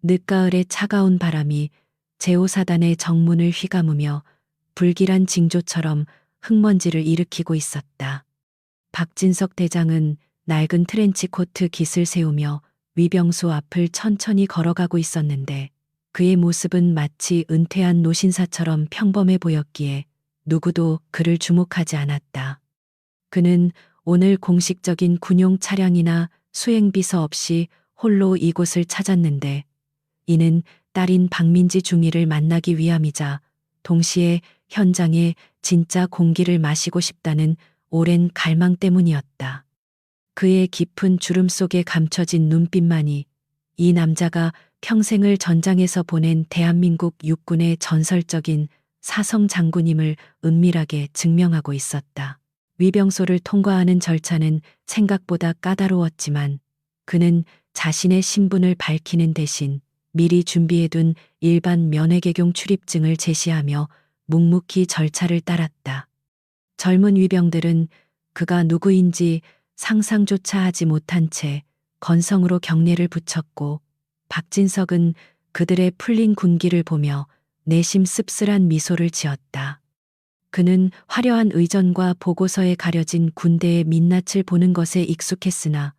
늦가을의 차가운 바람이 제오사단의 정문을 휘감으며 불길한 징조처럼 흙먼지를 일으키고 있었다. 박진석 대장은 낡은 트렌치 코트 깃을 세우며 위병소 앞을 천천히 걸어가고 있었는데 그의 모습은 마치 은퇴한 노신사처럼 평범해 보였기에 누구도 그를 주목하지 않았다. 그는 오늘 공식적인 군용 차량이나 수행비서 없이 홀로 이곳을 찾았는데 이는 딸인 박민지 중위를 만나기 위함이자 동시에 현장의 진짜 공기를 마시고 싶다는 오랜 갈망 때문이었다. 그의 깊은 주름 속에 감춰진 눈빛만이 이 남자가 평생을 전장에서 보낸 대한민국 육군의 전설적인 사성 장군임을 은밀하게 증명하고 있었다. 위병소를 통과하는 절차는 생각보다 까다로웠지만 그는 자신의 신분을 밝히는 대신 미리 준비해둔 일반 면회개경 출입증을 제시하며 묵묵히 절차를 따랐다. 젊은 위병들은 그가 누구인지 상상조차 하지 못한 채 건성으로 경례를 붙였고 박진석은 그들의 풀린 군기를 보며 내심 씁쓸한 미소를 지었다. 그는 화려한 의전과 보고서에 가려진 군대의 민낯을 보는 것에 익숙했으나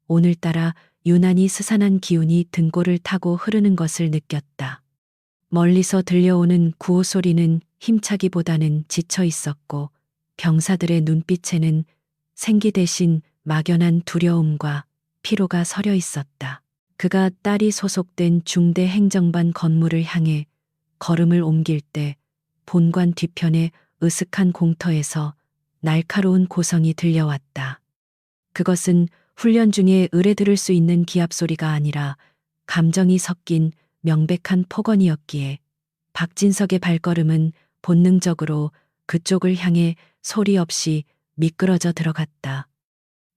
오늘따라 유난히 스산한 기운이 등골을 타고 흐르는 것을 느꼈다. 멀리서 들려오는 구호 소리는 힘차기보다는 지쳐 있었고 병사들의 눈빛에는 생기 대신 막연한 두려움과 피로가 서려 있었다. 그가 딸이 소속된 중대 행정반 건물을 향해 걸음을 옮길 때 본관 뒤편에 으슥한 공터에서 날카로운 고성이 들려왔다. 그것은 훈련 중에 의뢰 들을 수 있는 기합 소리가 아니라 감정이 섞인 명백한 폭언이었기에 박진석의 발걸음은 본능적으로 그쪽을 향해 소리 없이 미끄러져 들어갔다.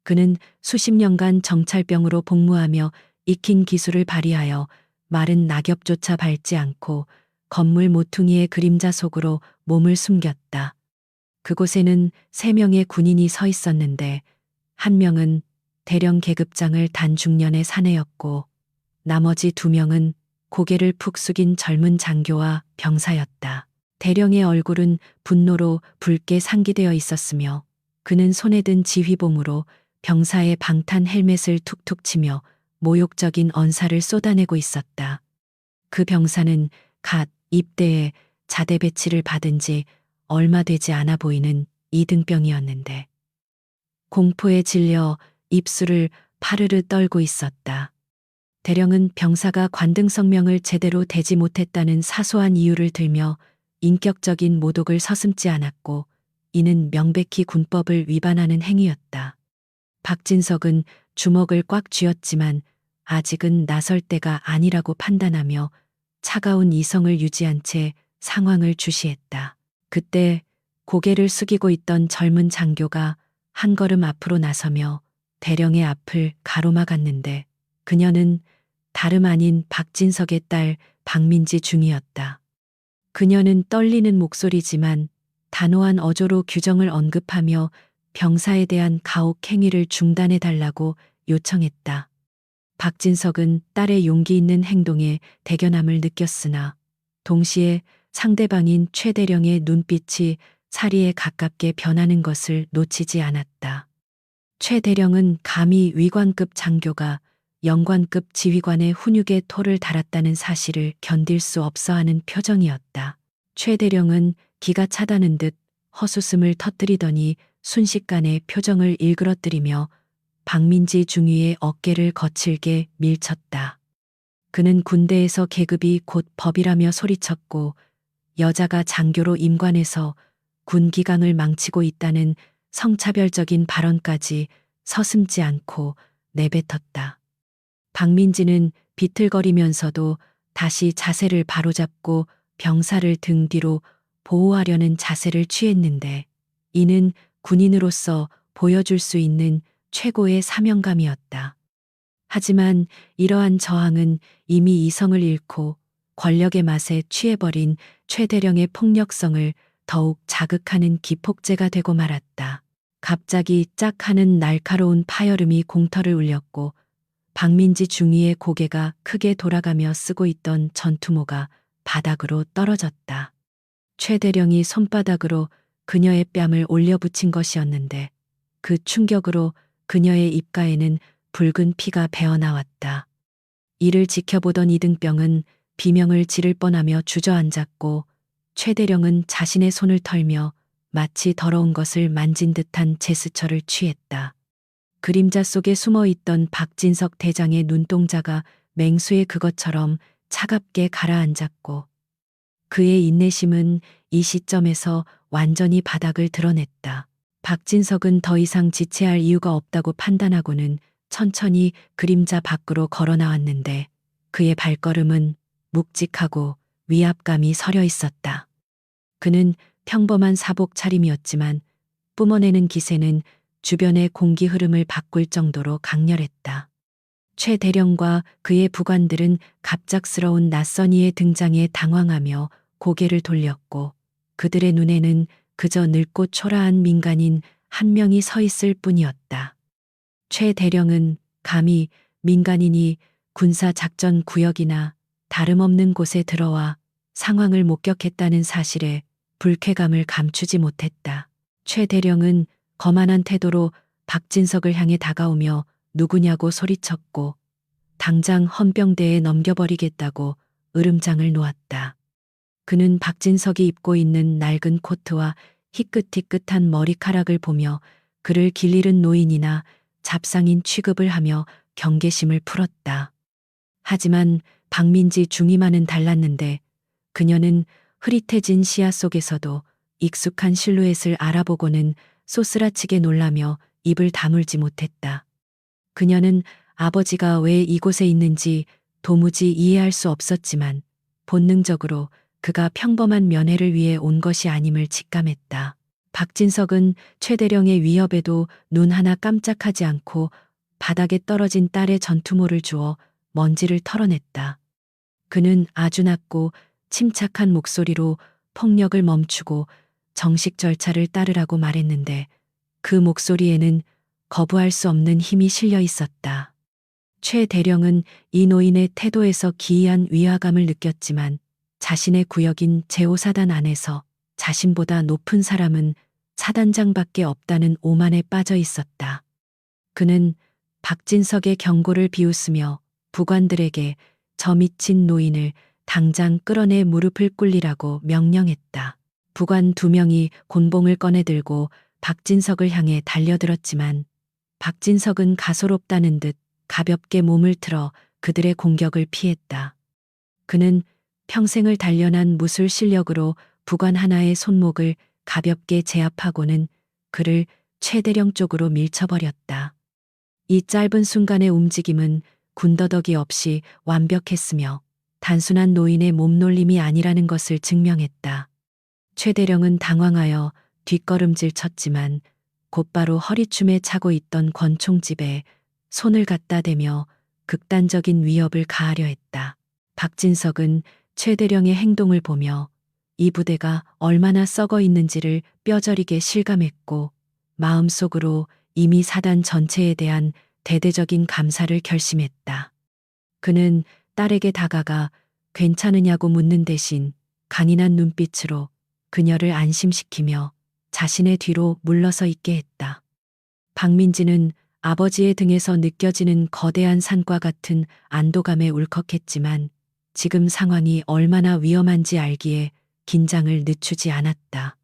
그는 수십 년간 정찰병으로 복무하며 익힌 기술을 발휘하여 마른 낙엽조차 밟지 않고 건물 모퉁이의 그림자 속으로 몸을 숨겼다. 그곳에는 3명의 군인이 서 있었는데 한 명은 대령 계급장을 단 중년의 사내였고 나머지 2명은 고개를 푹 숙인 젊은 장교와 병사였다. 대령의 얼굴은 분노로 붉게 상기되어 있었으며 그는 손에 든 지휘봉으로 병사의 방탄 헬멧을 툭툭 치며 모욕적인 언사를 쏟아내고 있었다. 그 병사는 갓 입대해 자대 배치를 받은 지 얼마 되지 않아 보이는 이등병이었는데 공포에 질려 입술을 파르르 떨고 있었다. 대령은 병사가 관등성명을 제대로 대지 못했다는 사소한 이유를 들며 인격적인 모독을 서슴지 않았고 이는 명백히 군법을 위반하는 행위였다. 박진석은 주먹을 꽉 쥐었지만 아직은 나설 때가 아니라고 판단하며 차가운 이성을 유지한 채 상황을 주시했다. 그때 고개를 숙이고 있던 젊은 장교가 한 걸음 앞으로 나서며 대령의 앞을 가로막았는데 그녀는 다름 아닌 박진석의 딸 박민지 중이었다. 그녀는 떨리는 목소리지만 단호한 어조로 규정을 언급하며 병사에 대한 가혹 행위를 중단해 달라고 요청했다. 박진석은 딸의 용기 있는 행동에 대견함을 느꼈으나 동시에 상대방인 최대령의 눈빛이 사리에 가깝게 변하는 것을 놓치지 않았다. 최대령은 감히 위관급 장교가 영관급 지휘관의 훈육에 토를 달았다는 사실을 견딜 수 없어하는 표정이었다. 최대령은 기가 차다는 듯 헛웃음을 터뜨리더니 순식간에 표정을 일그러뜨리며 박민지 중위의 어깨를 거칠게 밀쳤다. 그는 군대에서 계급이 곧 법이라며 소리쳤고 여자가 장교로 임관해서 군 기강을 망치고 있다는 성차별적인 발언까지 서슴지 않고 내뱉었다. 박민지는 비틀거리면서도 다시 자세를 바로잡고 병사를 등 뒤로 보호하려는 자세를 취했는데 이는 군인으로서 보여줄 수 있는 최고의 사명감이었다. 하지만 이러한 저항은 이미 이성을 잃고 권력의 맛에 취해버린 최대령의 폭력성을 더욱 자극하는 기폭제가 되고 말았다. 갑자기 짝 하는 날카로운 파열음이 공터를 울렸고 박민지 중위의 고개가 크게 돌아가며 쓰고 있던 전투모가 바닥으로 떨어졌다. 최 대령이 손바닥으로 그녀의 뺨을 올려붙인 것이었는데 그 충격으로 그녀의 입가에는 붉은 피가 배어나왔다. 이를 지켜보던 이등병은 비명을 지를 뻔하며 주저앉았고 최 대령은 자신의 손을 털며 마치 더러운 것을 만진 듯한 제스처를 취했다. 그림자 속에 숨어 있던 박진석 대장의 눈동자가 맹수의 그것처럼 차갑게 가라앉았고 그의 인내심은 이 시점에서 완전히 바닥을 드러냈다. 박진석은 더 이상 지체할 이유가 없다고 판단하고는 천천히 그림자 밖으로 걸어 나왔는데 그의 발걸음은 묵직하고 위압감이 서려 있었다. 그는 평범한 사복 차림이었지만 뿜어내는 기세는 주변의 공기 흐름을 바꿀 정도로 강렬했다. 최 대령과 그의 부관들은 갑작스러운 낯선 이의 등장에 당황하며 고개를 돌렸고 그들의 눈에는 그저 늙고 초라한 민간인 한 명이 서 있을 뿐이었다. 최 대령은 감히 민간인이 군사작전 구역이나 다름없는 곳에 들어와 상황을 목격했다는 사실에 불쾌감을 감추지 못했다. 최 대령은 거만한 태도로 박진석을 향해 다가오며 누구냐고 소리쳤고 당장 헌병대에 넘겨버리겠다고 으름장을 놓았다. 그는 박진석이 입고 있는 낡은 코트와 희끗희끗한 머리카락을 보며 그를 길 잃은 노인이나 잡상인 취급을 하며 경계심을 풀었다. 하지만 박민지 중위와는 달랐는데 그녀는 흐릿해진 시야 속에서도 익숙한 실루엣을 알아보고는 쏘스라치게 놀라며 입을 다물지 못했다. 그녀는 아버지가 왜 이곳에 있는지 도무지 이해할 수 없었지만 본능적으로 그가 평범한 면회를 위해 온 것이 아님을 직감했다. 박진석은 최 대령의 위협에도 눈 하나 깜짝하지 않고 바닥에 떨어진 딸의 전투모를 주워 먼지를 털어냈다. 그는 아주 낮고 침착한 목소리로 폭력을 멈추고 정식 절차를 따르라고 말했는데 그 목소리에는 거부할 수 없는 힘이 실려 있었다. 최 대령은 이 노인의 태도에서 기이한 위화감을 느꼈지만 자신의 구역인 제5사단 안에서 자신보다 높은 사람은 사단장밖에 없다는 오만에 빠져 있었다. 그는 박진석의 경고를 비웃으며 부관들에게 저 미친 노인을 당장 끌어내 무릎을 꿇리라고 명령했다. 부관 2명이 곤봉을 꺼내들고 박진석을 향해 달려들었지만 박진석은 가소롭다는 듯 가볍게 몸을 틀어 그들의 공격을 피했다. 그는 평생을 단련한 무술 실력으로 부관 하나의 손목을 가볍게 제압하고는 그를 최 대령 쪽으로 밀쳐버렸다. 이 짧은 순간의 움직임은 군더더기 없이 완벽했으며 단순한 노인의 몸놀림이 아니라는 것을 증명했다. 최 대령은 당황하여 뒷걸음질 쳤지만 곧바로 허리춤에 차고 있던 권총집에 손을 갖다 대며 극단적인 위협을 가하려 했다. 박진석은 최 대령의 행동을 보며 이 부대가 얼마나 썩어 있는지를 뼈저리게 실감했고 마음속으로 이미 사단 전체에 대한 대대적인 감사를 결심했다. 그는 딸에게 다가가 괜찮으냐고 묻는 대신 강인한 눈빛으로 그녀를 안심시키며 자신의 뒤로 물러서 있게 했다. 박민지는 아버지의 등에서 느껴지는 거대한 산과 같은 안도감에 울컥했지만 지금 상황이 얼마나 위험한지 알기에 긴장을 늦추지 않았다.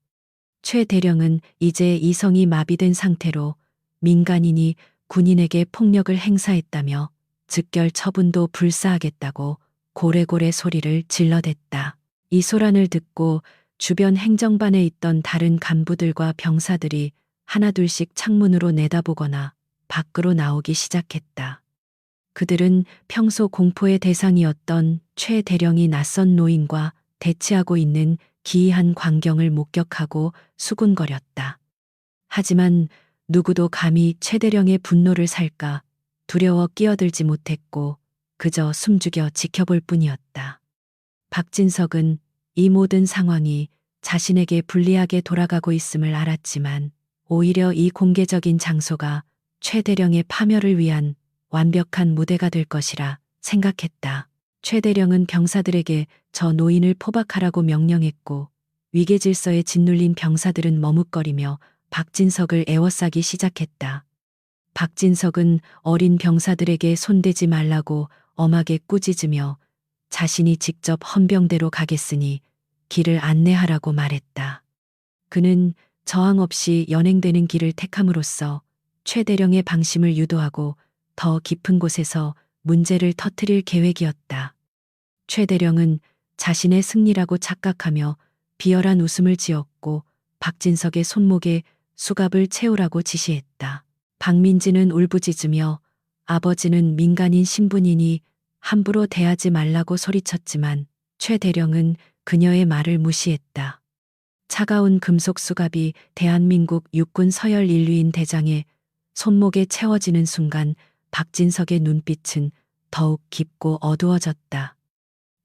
최 대령은 이제 이성이 마비된 상태로 민간인이 군인에게 폭력을 행사했다며 즉결 처분도 불사하겠다고 고래고래 소리를 질러댔다. 이 소란을 듣고 주변 행정반에 있던 다른 간부들과 병사들이 하나둘씩 창문으로 내다보거나 밖으로 나오기 시작했다. 그들은 평소 공포의 대상이었던 최 대령이 낯선 노인과 대치하고 있는 기이한 광경을 목격하고 수군거렸다. 하지만 누구도 감히 최 대령의 분노를 살까 두려워 끼어들지 못했고 그저 숨죽여 지켜볼 뿐이었다. 박진석은 이 모든 상황이 자신에게 불리하게 돌아가고 있음을 알았지만 오히려 이 공개적인 장소가 최 대령의 파멸을 위한 완벽한 무대가 될 것이라 생각했다. 최대령은 병사들에게 저 노인을 포박하라고 명령했고 위계 질서에 짓눌린 병사들은 머뭇거리며 박진석을 에워싸기 시작했다. 박진석은 어린 병사들에게 손대지 말라고 엄하게 꾸짖으며 자신이 직접 헌병대로 가겠으니 길을 안내하라고 말했다. 그는 저항 없이 연행되는 길을 택함으로써 최대령의 방심을 유도하고 더 깊은 곳에서 문제를 터뜨릴 계획이었다. 최대령은 자신의 승리라고 착각하며 비열한 웃음을 지었고 박진석의 손목에 수갑을 채우라고 지시했다. 박민지는 울부짖으며 아버지는 민간인 신분이니 함부로 대하지 말라고 소리쳤지만 최대령은 그녀의 말을 무시했다. 차가운 금속 수갑이 대한민국 육군 서열 1위인 대장의 손목에 채워지는 순간 박진석의 눈빛은 더욱 깊고 어두워졌다.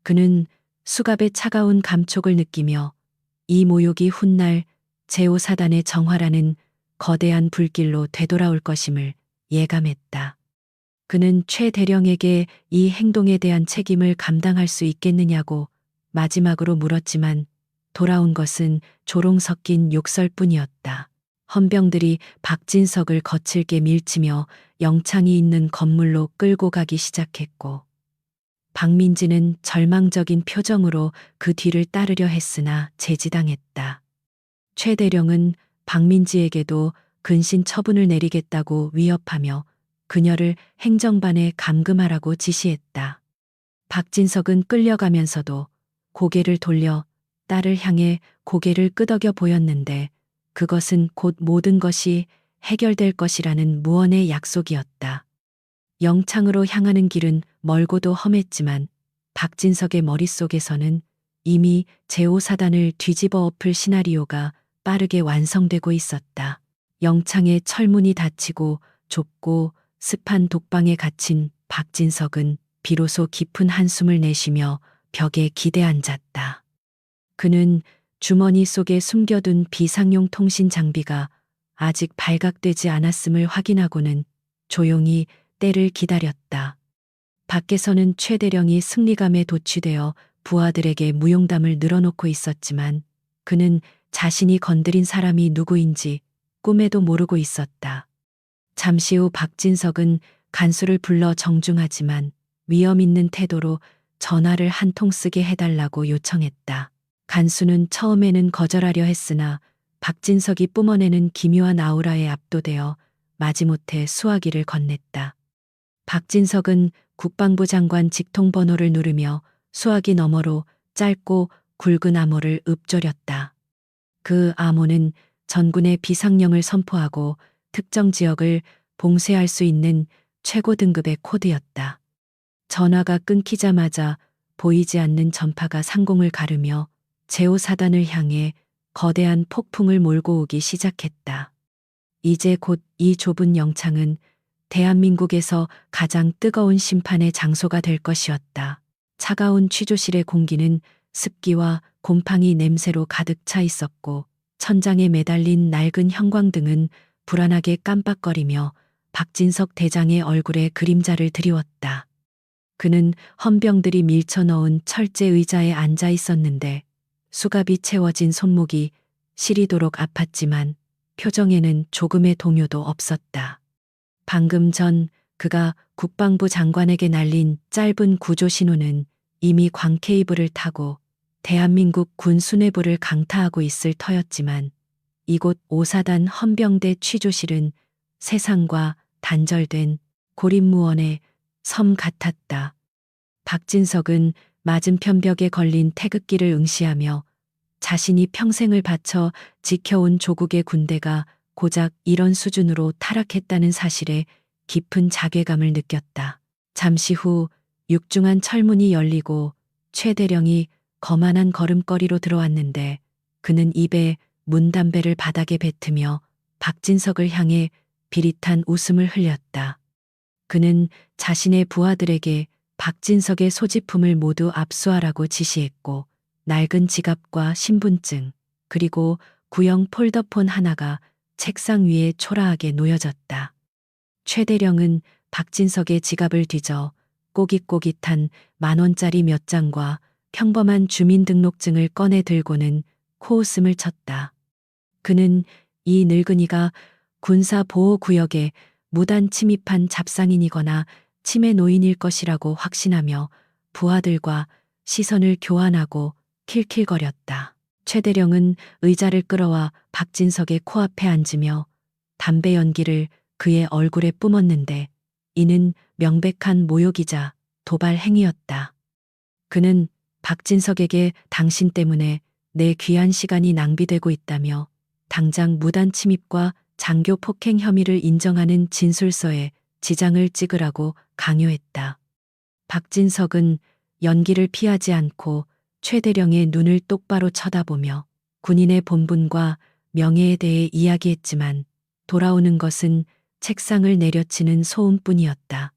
그는 수갑의 차가운 감촉을 느끼며 이 모욕이 훗날 제5사단의 정화라는 거대한 불길로 되돌아올 것임을 예감했다. 그는 최 대령에게 이 행동에 대한 책임을 감당할 수 있겠느냐고 마지막으로 물었지만 돌아온 것은 조롱 섞인 욕설뿐이었다. 헌병들이 박진석을 거칠게 밀치며 영창이 있는 건물로 끌고 가기 시작했고 박민지는 절망적인 표정으로 그 뒤를 따르려 했으나 제지당했다. 최 대령은 박민지에게도 근신 처분을 내리겠다고 위협하며 그녀를 행정반에 감금하라고 지시했다. 박진석은 끌려가면서도 고개를 돌려 딸을 향해 고개를 끄덕여 보였는데 그것은 곧 모든 것이 해결될 것이라는 무언의 약속이었다. 영창으로 향하는 길은 멀고도 험했지만 박진석의 머릿속에서는 이미 제5사단을 뒤집어 엎을 시나리오가 빠르게 완성되고 있었다. 영창의 철문이 닫히고 좁고 습한 독방에 갇힌 박진석은 비로소 깊은 한숨을 내쉬며 벽에 기대앉았다. 그는 주머니 속에 숨겨둔 비상용 통신 장비가 아직 발각되지 않았음을 확인하고는 조용히 때를 기다렸다. 밖에서는 최대령이 승리감에 도취되어 부하들에게 무용담을 늘어놓고 있었지만 그는 자신이 건드린 사람이 누구인지 꿈에도 모르고 있었다. 잠시 후 박진석은 간수를 불러 정중하지만 위험 있는 태도로 전화를 한 통 쓰게 해달라고 요청했다. 간수는 처음에는 거절하려 했으나 박진석이 뿜어내는 기묘한 아우라에 압도되어 마지못해 수화기를 건넸다. 박진석은 국방부 장관 직통번호를 누르며 수화기 너머로 짧고 굵은 암호를 읊조렸다. 그 암호는 전군의 비상령을 선포하고 특정 지역을 봉쇄할 수 있는 최고 등급의 코드였다. 전화가 끊기자마자 보이지 않는 전파가 상공을 가르며 제5사단을 향해 거대한 폭풍을 몰고 오기 시작했다. 이제 곧 이 좁은 영창은 대한민국에서 가장 뜨거운 심판의 장소가 될 것이었다. 차가운 취조실의 공기는 습기와 곰팡이 냄새로 가득 차 있었고 천장에 매달린 낡은 형광등은 불안하게 깜빡거리며 박진석 대장의 얼굴에 그림자를 드리웠다. 그는 헌병들이 밀쳐 넣은 철제 의자에 앉아 있었는데 수갑이 채워진 손목이 시리도록 아팠지만 표정에는 조금의 동요도 없었다. 방금 전 그가 국방부 장관에게 날린 짧은 구조 신호는 이미 광케이블을 타고 대한민국 군 수뇌부를 강타하고 있을 터였지만 이곳 5사단 헌병대 취조실은 세상과 단절된 고립무원의 섬 같았다. 박진석은 맞은편 벽에 걸린 태극기를 응시하며 자신이 평생을 바쳐 지켜온 조국의 군대가 고작 이런 수준으로 타락했다는 사실에 깊은 자괴감을 느꼈다. 잠시 후 육중한 철문이 열리고 최대령이 거만한 걸음걸이로 들어왔는데 그는 입에 문담배를 바닥에 뱉으며 박진석을 향해 비릿한 웃음을 흘렸다. 그는 자신의 부하들에게 박진석의 소지품을 모두 압수하라고 지시했고 낡은 지갑과 신분증 그리고 구형 폴더폰 하나가 책상 위에 초라하게 놓여졌다. 최대령은 박진석의 지갑을 뒤져 꼬깃꼬깃한 10,000원짜리 몇 장과 평범한 주민등록증을 꺼내 들고는 코웃음을 쳤다. 그는 이 늙은이가 군사보호구역에 무단 침입한 잡상인이거나 치매 노인일 것이라고 확신하며 부하들과 시선을 교환하고 킬킬거렸다. 최대령은 의자를 끌어와 박진석의 코앞에 앉으며 담배 연기를 그의 얼굴에 뿜었는데 이는 명백한 모욕이자 도발 행위였다. 그는 박진석에게 당신 때문에 내 귀한 시간이 낭비되고 있다며 당장 무단 침입과 장교 폭행 혐의를 인정하는 진술서에 지장을 찍으라고 강요했다. 박진석은 연기를 피하지 않고 최대령의 눈을 똑바로 쳐다보며 군인의 본분과 명예에 대해 이야기했지만 돌아오는 것은 책상을 내려치는 소음뿐이었다.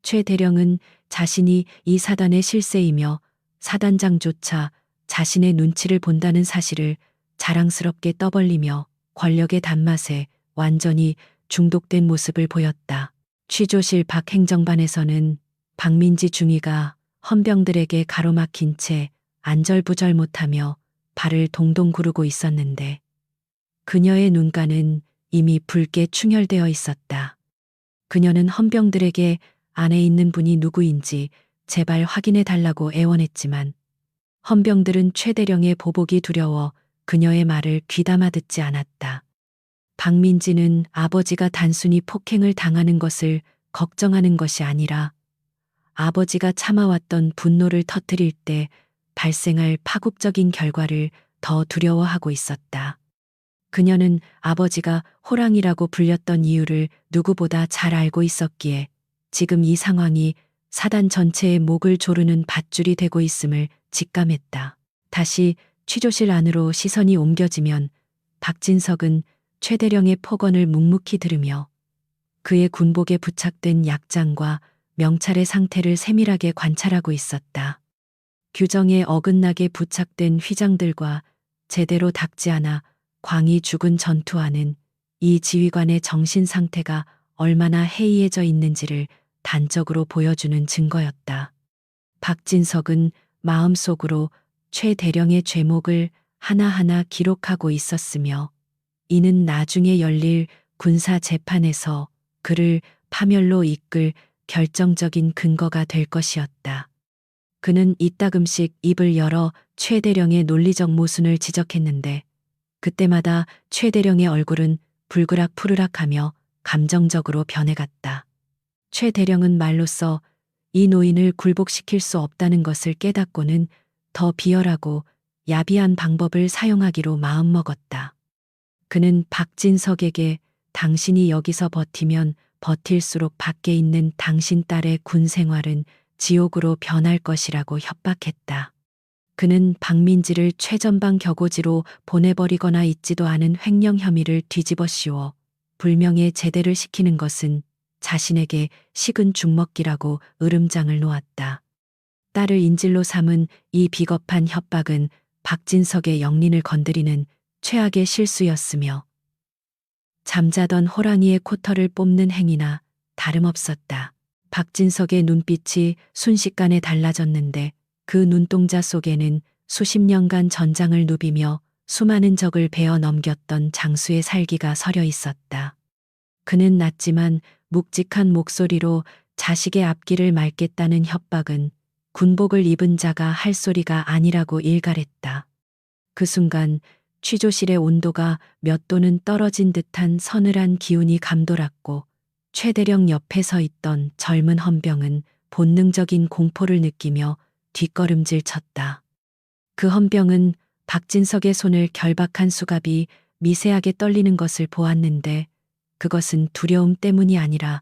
최대령은 자신이 이 사단의 실세이며 사단장조차 자신의 눈치를 본다는 사실을 자랑스럽게 떠벌리며 권력의 단맛에 완전히 중독된 모습을 보였다. 취조실 밖 행정반에서는 박민지 중위가 헌병들에게 가로막힌 채 안절부절 못하며 발을 동동 구르고 있었는데 그녀의 눈가는 이미 붉게 충혈되어 있었다. 그녀는 헌병들에게 안에 있는 분이 누구인지 제발 확인해 달라고 애원했지만 헌병들은 최대령의 보복이 두려워 그녀의 말을 귀담아 듣지 않았다. 박민지는 아버지가 단순히 폭행을 당하는 것을 걱정하는 것이 아니라 아버지가 참아왔던 분노를 터뜨릴 때 발생할 파국적인 결과를 더 두려워하고 있었다. 그녀는 아버지가 호랑이라고 불렸던 이유를 누구보다 잘 알고 있었기에 지금 이 상황이 사단 전체의 목을 조르는 밧줄이 되고 있음을 직감했다. 다시 취조실 안으로 시선이 옮겨지면 박진석은 최대령의 폭언을 묵묵히 들으며 그의 군복에 부착된 약장과 명찰의 상태를 세밀하게 관찰하고 있었다. 규정에 어긋나게 부착된 휘장들과 제대로 닦지 않아 광이 죽은 전투화는 이 지휘관의 정신 상태가 얼마나 해이해져 있는지를 단적으로 보여주는 증거였다. 박진석은 마음속으로 최대령의 죄목을 하나하나 기록하고 있었으며 이는 나중에 열릴 군사 재판에서 그를 파멸로 이끌 결정적인 근거가 될 것이었다. 그는 이따금씩 입을 열어 최대령의 논리적 모순을 지적했는데 그때마다 최대령의 얼굴은 불그락푸르락하며 감정적으로 변해갔다. 최대령은 말로써 이 노인을 굴복시킬 수 없다는 것을 깨닫고는 더 비열하고 야비한 방법을 사용하기로 마음먹었다. 그는 박진석에게 당신이 여기서 버티면 버틸수록 밖에 있는 당신 딸의 군 생활은 지옥으로 변할 것이라고 협박했다. 그는 박민지를 최전방 격오지로 보내버리거나 있지도 않은 횡령 혐의를 뒤집어 씌워 불명예 제대를 시키는 것은 자신에게 식은 죽먹기라고 으름장을 놓았다. 딸을 인질로 삼은 이 비겁한 협박은 박진석의 영린을 건드리는 최악의 실수였으며 잠자던 호랑이의 코털을 뽑는 행위나 다름없었다. 박진석의 눈빛이 순식간에 달라졌는데 그 눈동자 속에는 수십 년간 전장을 누비며 수많은 적을 베어 넘겼던 장수의 살기가 서려 있었다. 그는 낮지만 묵직한 목소리로 자식의 앞길을 막겠다는 협박은 군복을 입은 자가 할 소리가 아니라고 일갈했다. 그 순간 취조실의 온도가 몇 도는 떨어진 듯한 서늘한 기운이 감돌았고 최대령 옆에 서 있던 젊은 헌병은 본능적인 공포를 느끼며 뒷걸음질 쳤다. 그 헌병은 박진석의 손을 결박한 수갑이 미세하게 떨리는 것을 보았는데 그것은 두려움 때문이 아니라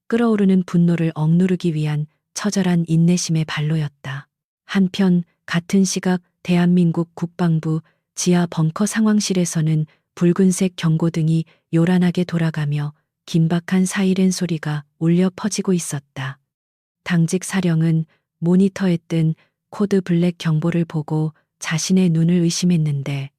끓어오르는 분노를 억누르기 위한 처절한 인내심의 발로였다. 한편 같은 시각 대한민국 국방부 지하 벙커 상황실에서는 붉은색 경고등이 요란하게 돌아가며 긴박한 사이렌 소리가 울려 퍼지고 있었다. 당직 사령은 모니터에 뜬 코드 블랙 경보를 보고 자신의 눈을 의심했는데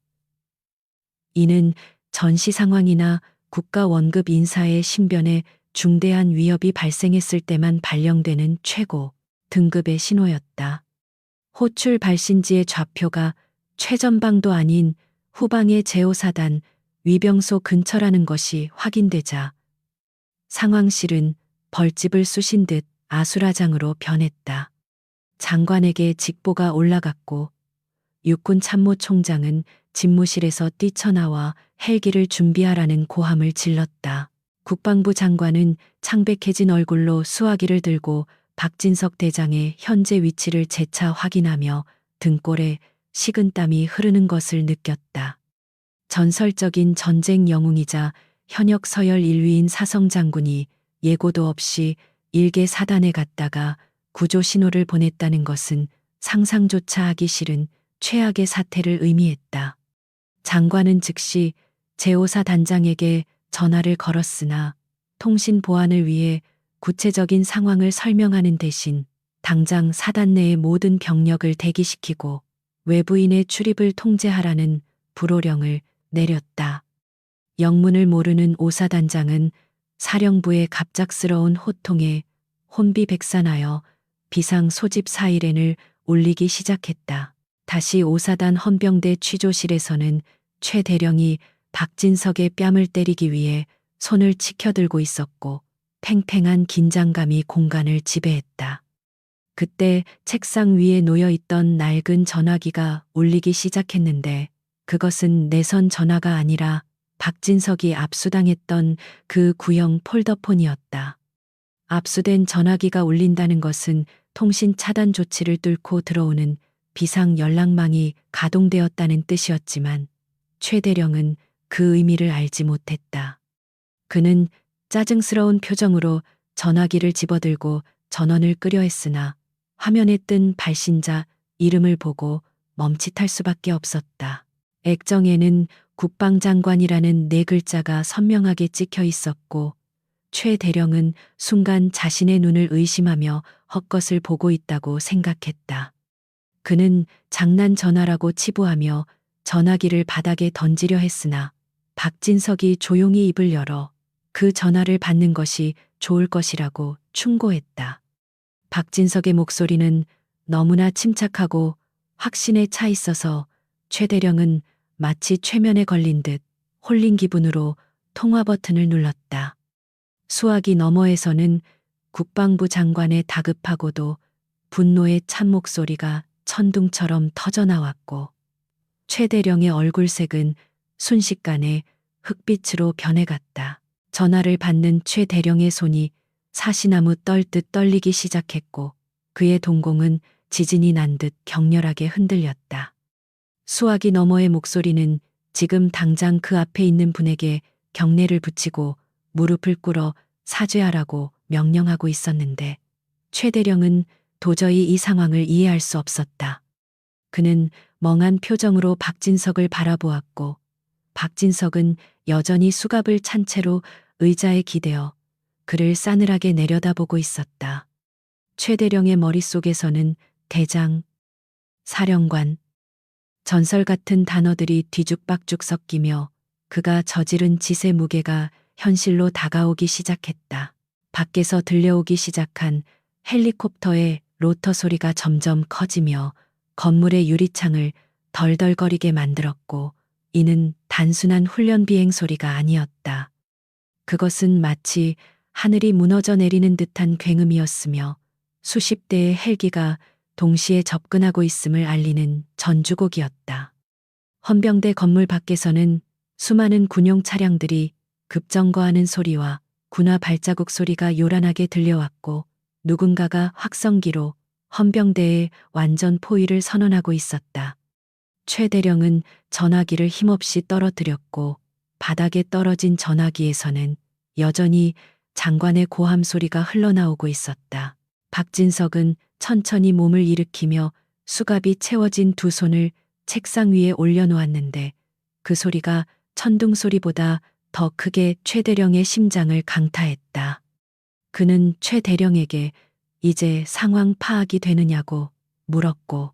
이는 전시 상황이나 국가 원급 인사의 신변에 중대한 위협이 발생했을 때만 발령되는 최고 등급의 신호였다. 호출 발신지의 좌표가 최전방도 아닌 후방의 제5사단 위병소 근처라는 것이 확인되자 상황실은 벌집을 쑤신 듯 아수라장으로 변했다. 장관에게 직보가 올라갔고 육군 참모총장은 집무실에서 뛰쳐나와 헬기를 준비하라는 고함을 질렀다. 국방부 장관은 창백해진 얼굴로 수화기를 들고 박진석 대장의 현재 위치를 재차 확인하며 등골에 식은땀이 흐르는 것을 느꼈다. 전설적인 전쟁 영웅이자 현역 서열 1위인 사성 장군이 예고도 없이 일개 사단에 갔다가 구조 신호를 보냈다는 것은 상상조차 하기 싫은 최악의 사태를 의미했다. 장관은 즉시 제5사 단장에게 전화를 걸었으나 통신 보안을 위해 구체적인 상황을 설명하는 대신 당장 사단 내의 모든 병력을 대기시키고 외부인의 출입을 통제하라는 불호령을 내렸다. 영문을 모르는 오사단장은 사령부의 갑작스러운 호통에 혼비백산하여 비상 소집 사이렌을 울리기 시작했다. 다시 오사단 헌병대 취조실에서는 최 대령이 박진석의 뺨을 때리기 위해 손을 치켜들고 있었고 팽팽한 긴장감이 공간을 지배했다. 그때 책상 위에 놓여 있던 낡은 전화기가 울리기 시작했는데 그것은 내선 전화가 아니라 박진석이 압수당했던 그 구형 폴더폰이었다. 압수된 전화기가 울린다는 것은 통신 차단 조치를 뚫고 들어오는 비상 연락망이 가동되었다는 뜻이었지만 최 대령은 그 의미를 알지 못했다. 그는 짜증스러운 표정으로 전화기를 집어들고 전원을 끄려 했으나 화면에 뜬 발신자 이름을 보고 멈칫할 수밖에 없었다. 액정에는 국방장관이라는 네 글자가 선명하게 찍혀 있었고 최 대령은 순간 자신의 눈을 의심하며 헛것을 보고 있다고 생각했다. 그는 장난 전화라고 치부하며 전화기를 바닥에 던지려 했으나 박진석이 조용히 입을 열어 그 전화를 받는 것이 좋을 것이라고 충고했다. 박진석의 목소리는 너무나 침착하고 확신에 차 있어서 최 대령은 마치 최면에 걸린 듯 홀린 기분으로 통화 버튼을 눌렀다. 수화기 너머에서는 국방부 장관의 다급하고도 분노의 찬 목소리가 천둥처럼 터져나왔고 최 대령의 얼굴색은 순식간에 흑빛으로 변해갔다. 전화를 받는 최 대령의 손이 사시나무 떨듯 떨리기 시작했고 그의 동공은 지진이 난 듯 격렬하게 흔들렸다. 수화기 너머의 목소리는 지금 당장 그 앞에 있는 분에게 경례를 붙이고 무릎을 꿇어 사죄하라고 명령하고 있었는데 최 대령은 도저히 이 상황을 이해할 수 없었다. 그는 멍한 표정으로 박진석을 바라보았고 박진석은 여전히 수갑을 찬 채로 의자에 기대어 그를 싸늘하게 내려다보고 있었다. 최 대령의 머릿속에서는 대장, 사령관, 전설 같은 단어들이 뒤죽박죽 섞이며 그가 저지른 짓의 무게가 현실로 다가오기 시작했다. 밖에서 들려오기 시작한 헬리콥터의 로터 소리가 점점 커지며 건물의 유리창을 덜덜거리게 만들었고 이는 단순한 훈련 비행 소리가 아니었다. 그것은 마치 하늘이 무너져 내리는 듯한 굉음이었으며 수십 대의 헬기가 동시에 접근하고 있음을 알리는 전주곡이었다. 헌병대 건물 밖에서는 수많은 군용 차량들이 급정거하는 소리와 군화 발자국 소리가 요란하게 들려왔고 누군가가 확성기로 헌병대의 완전 포위를 선언하고 있었다. 최 대령은 전화기를 힘없이 떨어뜨렸고 바닥에 떨어진 전화기에서는 여전히 장관의 고함 소리가 흘러나오고 있었다. 박진석은 천천히 몸을 일으키며 수갑이 채워진 두 손을 책상 위에 올려놓았는데 그 소리가 천둥 소리보다 더 크게 최 대령의 심장을 강타했다. 그는 최 대령에게 이제 상황 파악이 되느냐고 물었고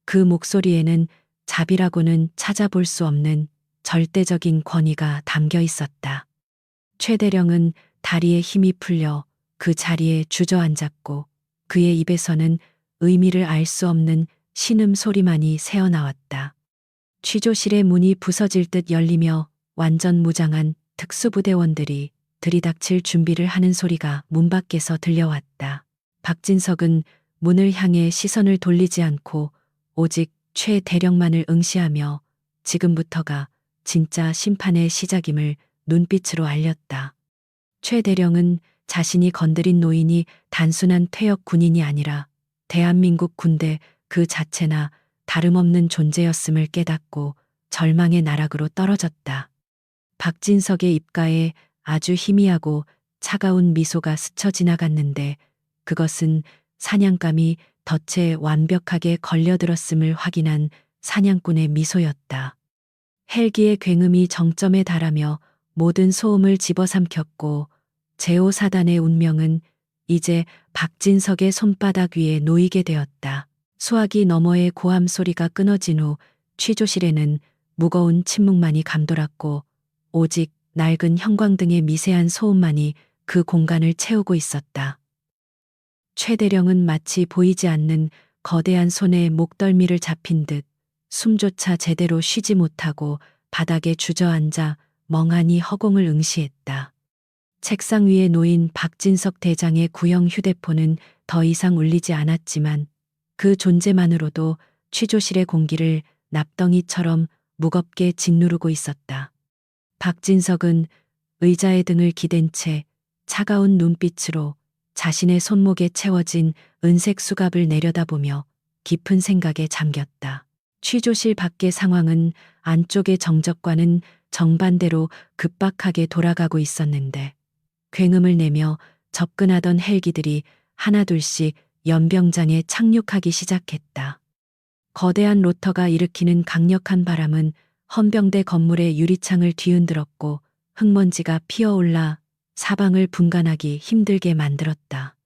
그 목소리에는 자비라고는 찾아볼 수 없는 절대적인 권위가 담겨 있었다. 최 대령은 다리에 힘이 풀려 그 자리에 주저앉았고 그의 입에서는 의미를 알 수 없는 신음 소리만이 새어나왔다. 취조실의 문이 부서질 듯 열리며 완전 무장한 특수부대원들이 들이닥칠 준비를 하는 소리가 문 밖에서 들려왔다. 박진석은 문을 향해 시선을 돌리지 않고 오직 최 대령만을 응시하며 지금부터가 진짜 심판의 시작임을 눈빛으로 알렸다. 최 대령은 자신이 건드린 노인이 단순한 퇴역 군인이 아니라 대한민국 군대 그 자체나 다름없는 존재였음을 깨닫고 절망의 나락으로 떨어졌다. 박진석의 입가에 아주 희미하고 차가운 미소가 스쳐 지나갔는데 그것은 사냥감이 덫에 완벽하게 걸려들었음을 확인한 사냥꾼의 미소였다. 헬기의 굉음이 정점에 달하며 모든 소음을 집어삼켰고 제5사단의 운명은 이제 박진석의 손바닥 위에 놓이게 되었다. 수화기 너머의 고함 소리가 끊어진 후 취조실에는 무거운 침묵만이 감돌았고 오직 낡은 형광등의 미세한 소음만이 그 공간을 채우고 있었다. 최 대령은 마치 보이지 않는 거대한 손에 목덜미를 잡힌 듯 숨조차 제대로 쉬지 못하고 바닥에 주저앉아 멍하니 허공을 응시했다. 책상 위에 놓인 박진석 대장의 구형 휴대폰은 더 이상 울리지 않았지만 그 존재만으로도 취조실의 공기를 납덩이처럼 무겁게 짓누르고 있었다. 박진석은 의자에 등을 기댄 채 차가운 눈빛으로 자신의 손목에 채워진 은색 수갑을 내려다보며 깊은 생각에 잠겼다. 취조실 밖의 상황은 안쪽의 정적과는 정반대로 급박하게 돌아가고 있었는데 굉음을 내며 접근하던 헬기들이 하나둘씩 연병장에 착륙하기 시작했다. 거대한 로터가 일으키는 강력한 바람은 헌병대 건물의 유리창을 뒤흔들었고 흙먼지가 피어올라 사방을 분간하기 힘들게 만들었다.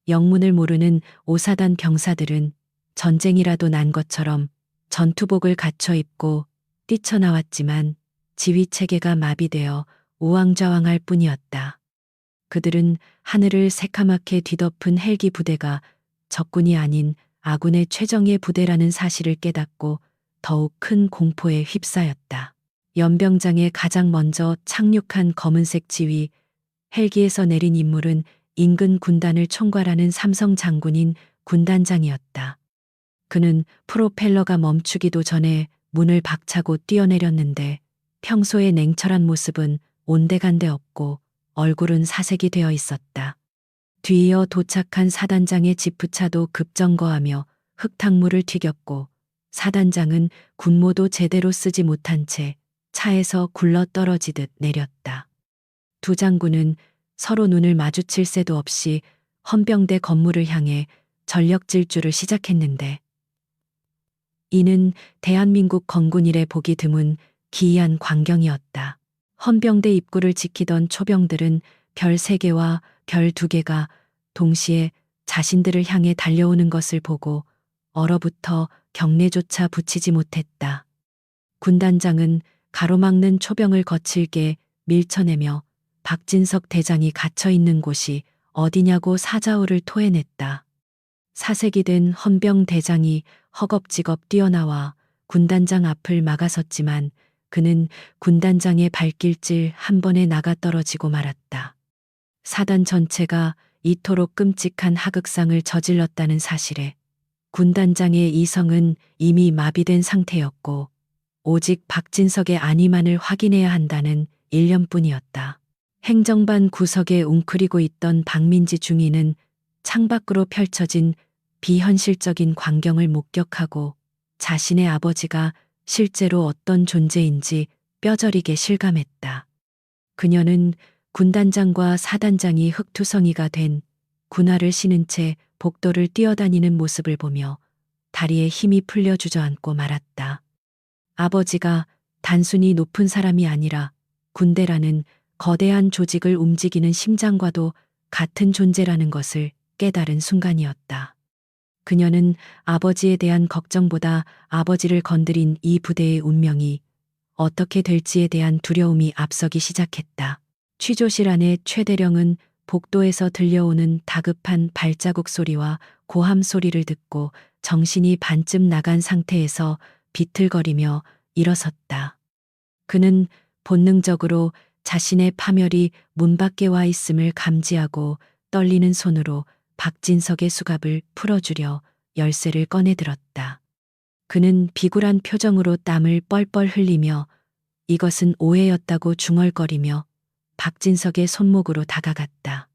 영문을 모르는 5사단 병사들은 전쟁이라도 난 것처럼 전투복을 갖춰 입고 뛰쳐나왔지만 지휘체계가 마비되어 우왕좌왕할 뿐이었다. 그들은 하늘을 새카맣게 뒤덮은 헬기 부대가 적군이 아닌 아군의 최정예 부대라는 사실을 깨닫고 더욱 큰 공포에 휩싸였다. 연병장에 가장 먼저 착륙한 검은색 지휘 헬기에서 내린 인물은 인근 군단을 총괄하는 삼성 장군인 군단장이었다. 그는 프로펠러가 멈추기도 전에 문을 박차고 뛰어내렸는데 평소의 냉철한 모습은 온데간데 없고 얼굴은 사색이 되어 있었다. 뒤이어 도착한 사단장의 지프차도 급정거하며 흙탕물을 튀겼고 사단장은 군모도 제대로 쓰지 못한 채 차에서 굴러 떨어지듯 내렸다. 두 장군은 서로 눈을 마주칠 새도 없이 헌병대 건물을 향해 전력 질주를 시작했는데 이는 대한민국 건군 이래 보기 드문 기이한 광경이었다. 헌병대 입구를 지키던 초병들은 별 3개와 별 2개가 동시에 자신들을 향해 달려오는 것을 보고 얼어붙어 경례조차 붙이지 못했다. 군단장은 가로막는 초병을 거칠게 밀쳐내며 박진석 대장이 갇혀있는 곳이 어디냐고 사자우를 토해냈다. 사색이 된 헌병 대장이 허겁지겁 뛰어나와 군단장 앞을 막아섰지만 그는 군단장의 발길질 한 번에 나가 떨어지고 말았다. 사단 전체가 이토록 끔찍한 하극상을 저질렀다는 사실에 군단장의 이성은 이미 마비된 상태였고 오직 박진석의 안위만을 확인해야 한다는 일념뿐이었다. 행정반 구석에 웅크리고 있던 박민지 중위는 창밖으로 펼쳐진 비현실적인 광경을 목격하고 자신의 아버지가 실제로 어떤 존재인지 뼈저리게 실감했다. 그녀는 군단장과 사단장이 흙투성이가 된 군화를 신은 채 복도를 뛰어다니는 모습을 보며 다리에 힘이 풀려 주저앉고 말았다. 아버지가 단순히 높은 사람이 아니라 군대라는 거대한 조직을 움직이는 심장과도 같은 존재라는 것을 깨달은 순간이었다. 그녀는 아버지에 대한 걱정보다 아버지를 건드린 이 부대의 운명이 어떻게 될지에 대한 두려움이 앞서기 시작했다. 취조실 안에 최대령은 복도에서 들려오는 다급한 발자국 소리와 고함 소리를 듣고 정신이 반쯤 나간 상태에서 비틀거리며 일어섰다. 그는 본능적으로 자신의 파멸이 문 밖에 와 있음을 감지하고 떨리는 손으로 박진석의 수갑을 풀어주려 열쇠를 꺼내들었다. 그는 비굴한 표정으로 땀을 뻘뻘 흘리며 이것은 오해였다고 중얼거리며 박진석의 손목으로 다가갔다.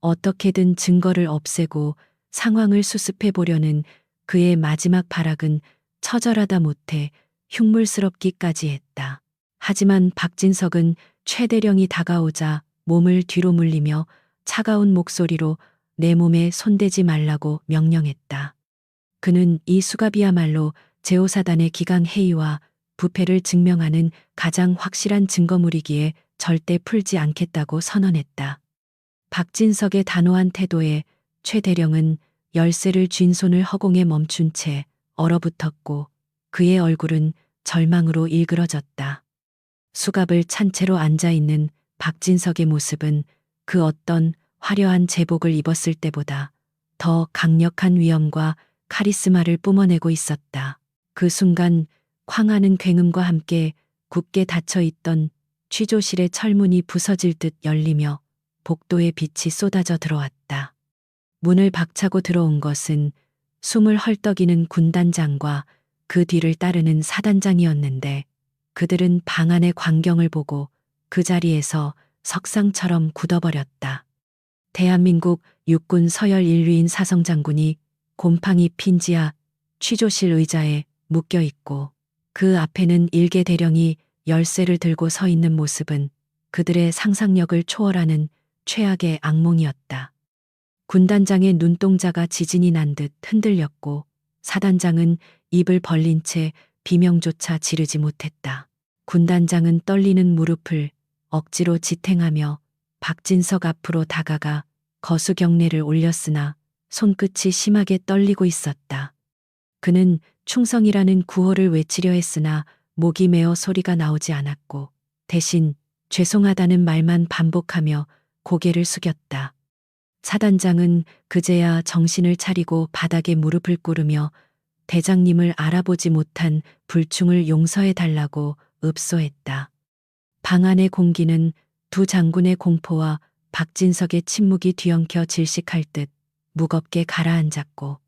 어떻게든 증거를 없애고 상황을 수습해 보려는 그의 마지막 발악은 처절하다 못해 흉물스럽기까지 했다. 하지만 박진석은 최대령이 다가오자 몸을 뒤로 물리며 차가운 목소리로 내 몸에 손대지 말라고 명령했다. 그는 이 수갑이야말로 제오사단의 기강해이와 부패를 증명하는 가장 확실한 증거물이기에 절대 풀지 않겠다고 선언했다. 박진석의 단호한 태도에 최대령은 열쇠를 쥔 손을 허공에 멈춘 채 얼어붙었고 그의 얼굴은 절망으로 일그러졌다. 수갑을 찬 채로 앉아있는 박진석의 모습은 그 어떤 화려한 제복을 입었을 때보다 더 강력한 위엄과 카리스마를 뿜어내고 있었다. 그 순간 쾅하는 굉음과 함께 굳게 닫혀있던 취조실의 철문이 부서질 듯 열리며 복도에 빛이 쏟아져 들어왔다. 문을 박차고 들어온 것은 숨을 헐떡이는 군단장과 그 뒤를 따르는 사단장이었는데 그들은 방 안의 광경을 보고 그 자리에서 석상처럼 굳어버렸다. 대한민국 육군 서열 1위인 사성장군이 곰팡이 핀지하 취조실 의자에 묶여 있고 그 앞에는 일개 대령이 열쇠를 들고 서 있는 모습은 그들의 상상력을 초월하는 최악의 악몽이었다. 군단장의 눈동자가 지진이 난 듯 흔들렸고 사단장은 입을 벌린 채 비명조차 지르지 못했다. 군단장은 떨리는 무릎을 억지로 지탱하며 박진석 앞으로 다가가 거수경례를 올렸으나 손끝이 심하게 떨리고 있었다. 그는 충성이라는 구호를 외치려 했으나 목이 메어 소리가 나오지 않았고 대신 죄송하다는 말만 반복하며 고개를 숙였다. 사단장은 그제야 정신을 차리고 바닥에 무릎을 꿇으며 대장님을 알아보지 못한 불충을 용서해 달라고 읍소했다. 방 안의 공기는 두 장군의 공포와 박진석의 침묵이 뒤엉켜 질식할 듯 무겁게 가라앉았고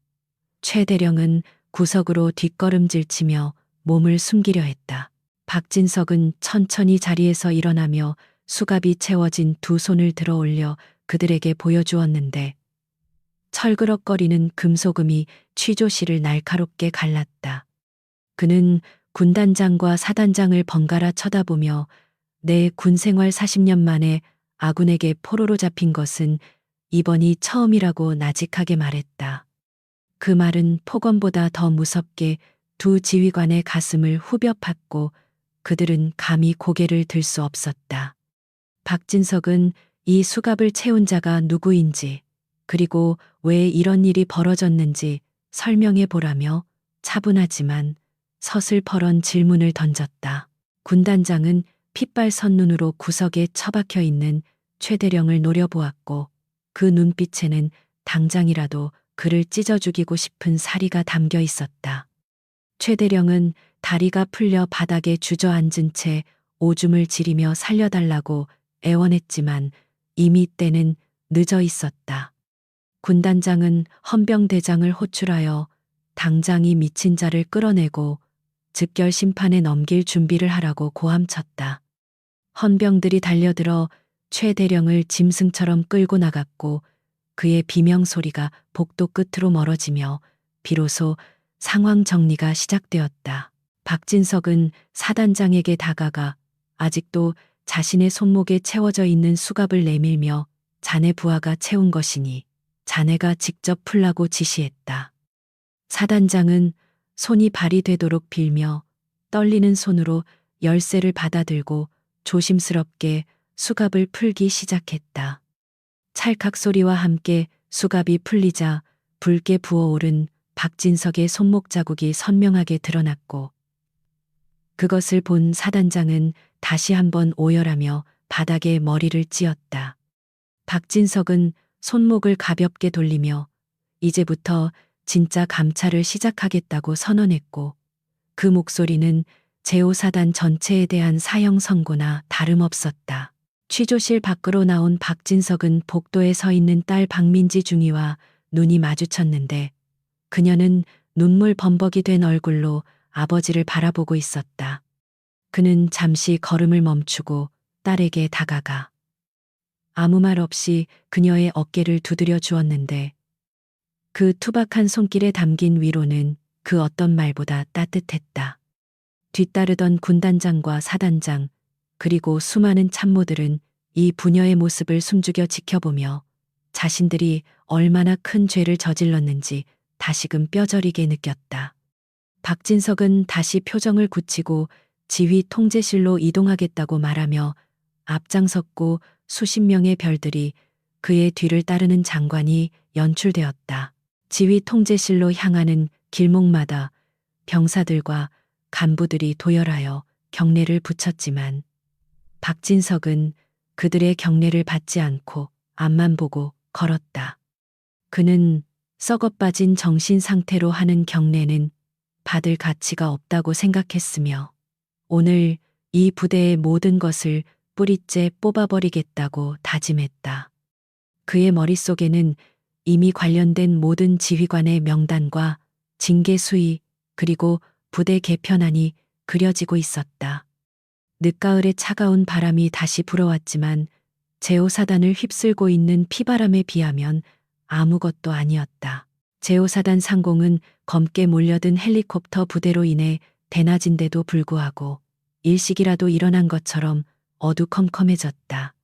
최대령은 구석으로 뒷걸음질치며 몸을 숨기려 했다. 박진석은 천천히 자리에서 일어나며 수갑이 채워진 두 손을 들어 올려 그들에게 보여주었는데 철그럭거리는 금소금이 취조실을 날카롭게 갈랐다. 그는 군단장과 사단장을 번갈아 쳐다보며 내 군생활 40년 만에 아군에게 포로로 잡힌 것은 이번이 처음이라고 나직하게 말했다. 그 말은 폭언보다 더 무섭게 두 지휘관의 가슴을 후벼 팠고 그들은 감히 고개를 들 수 없었다. 박진석은 이 수갑을 채운 자가 누구인지 그리고 왜 이런 일이 벌어졌는지 설명해 보라며 차분하지만 서슬퍼런 질문을 던졌다. 군단장은 핏발선 눈으로 구석에 처박혀 있는 최대령을 노려보았고 그 눈빛에는 당장이라도 그를 찢어 죽이고 싶은 사리가 담겨 있었다. 최대령은 다리가 풀려 바닥에 주저앉은 채 오줌을 지리며 살려달라고 애원했지만 이미 때는 늦어 있었다. 군단장은 헌병대장을 호출하여 당장이 미친 자를 끌어내고 즉결 심판에 넘길 준비를 하라고 고함쳤다. 헌병들이 달려들어 최대령을 짐승처럼 끌고 나갔고 그의 비명소리가 복도 끝으로 멀어지며 비로소 상황 정리가 시작되었다. 박진석은 사단장에게 다가가 아직도 자신의 손목에 채워져 있는 수갑을 내밀며 자네 부하가 채운 것이니 자네가 직접 풀라고 지시했다. 사단장은 손이 발이 되도록 빌며 떨리는 손으로 열쇠를 받아들고 조심스럽게 수갑을 풀기 시작했다. 찰칵 소리와 함께 수갑이 풀리자 붉게 부어오른 박진석의 손목 자국이 선명하게 드러났고 그것을 본 사단장은 다시 한번 오열하며 바닥에 머리를 찧었다. 박진석은 손목을 가볍게 돌리며 이제부터 진짜 감찰을 시작하겠다고 선언했고 그 목소리는 제5사단 전체에 대한 사형 선고나 다름없었다. 취조실 밖으로 나온 박진석은 복도에 서 있는 딸 박민지 중위와 눈이 마주쳤는데 그녀는 눈물 범벅이 된 얼굴로 아버지를 바라보고 있었다. 그는 잠시 걸음을 멈추고 딸에게 다가가 아무 말 없이 그녀의 어깨를 두드려 주었는데 그 투박한 손길에 담긴 위로는 그 어떤 말보다 따뜻했다. 뒤따르던 군단장과 사단장 그리고 수많은 참모들은 이 부녀의 모습을 숨죽여 지켜보며 자신들이 얼마나 큰 죄를 저질렀는지 다시금 뼈저리게 느꼈다. 박진석은 다시 표정을 굳히고 지휘 통제실로 이동하겠다고 말하며 앞장섰고 수십 명의 별들이 그의 뒤를 따르는 장관이 연출되었다. 지휘 통제실로 향하는 길목마다 병사들과 간부들이 도열하여 경례를 붙였지만 박진석은 그들의 경례를 받지 않고 앞만 보고 걸었다. 그는 썩어빠진 정신 상태로 하는 경례는 받을 가치가 없다고 생각했으며 오늘 이 부대의 모든 것을 뿌리째 뽑아버리겠다고 다짐했다. 그의 머릿속에는 이미 관련된 모든 지휘관의 명단과 징계 수위 그리고 부대 개편안이 그려지고 있었다. 늦가을의 차가운 바람이 다시 불어왔지만 제5사단을 휩쓸고 있는 피바람에 비하면 아무것도 아니었다. 제5사단 상공은 검게 몰려든 헬리콥터 부대로 인해 대낮인데도 불구하고 일식이라도 일어난 것처럼 어두컴컴해졌다.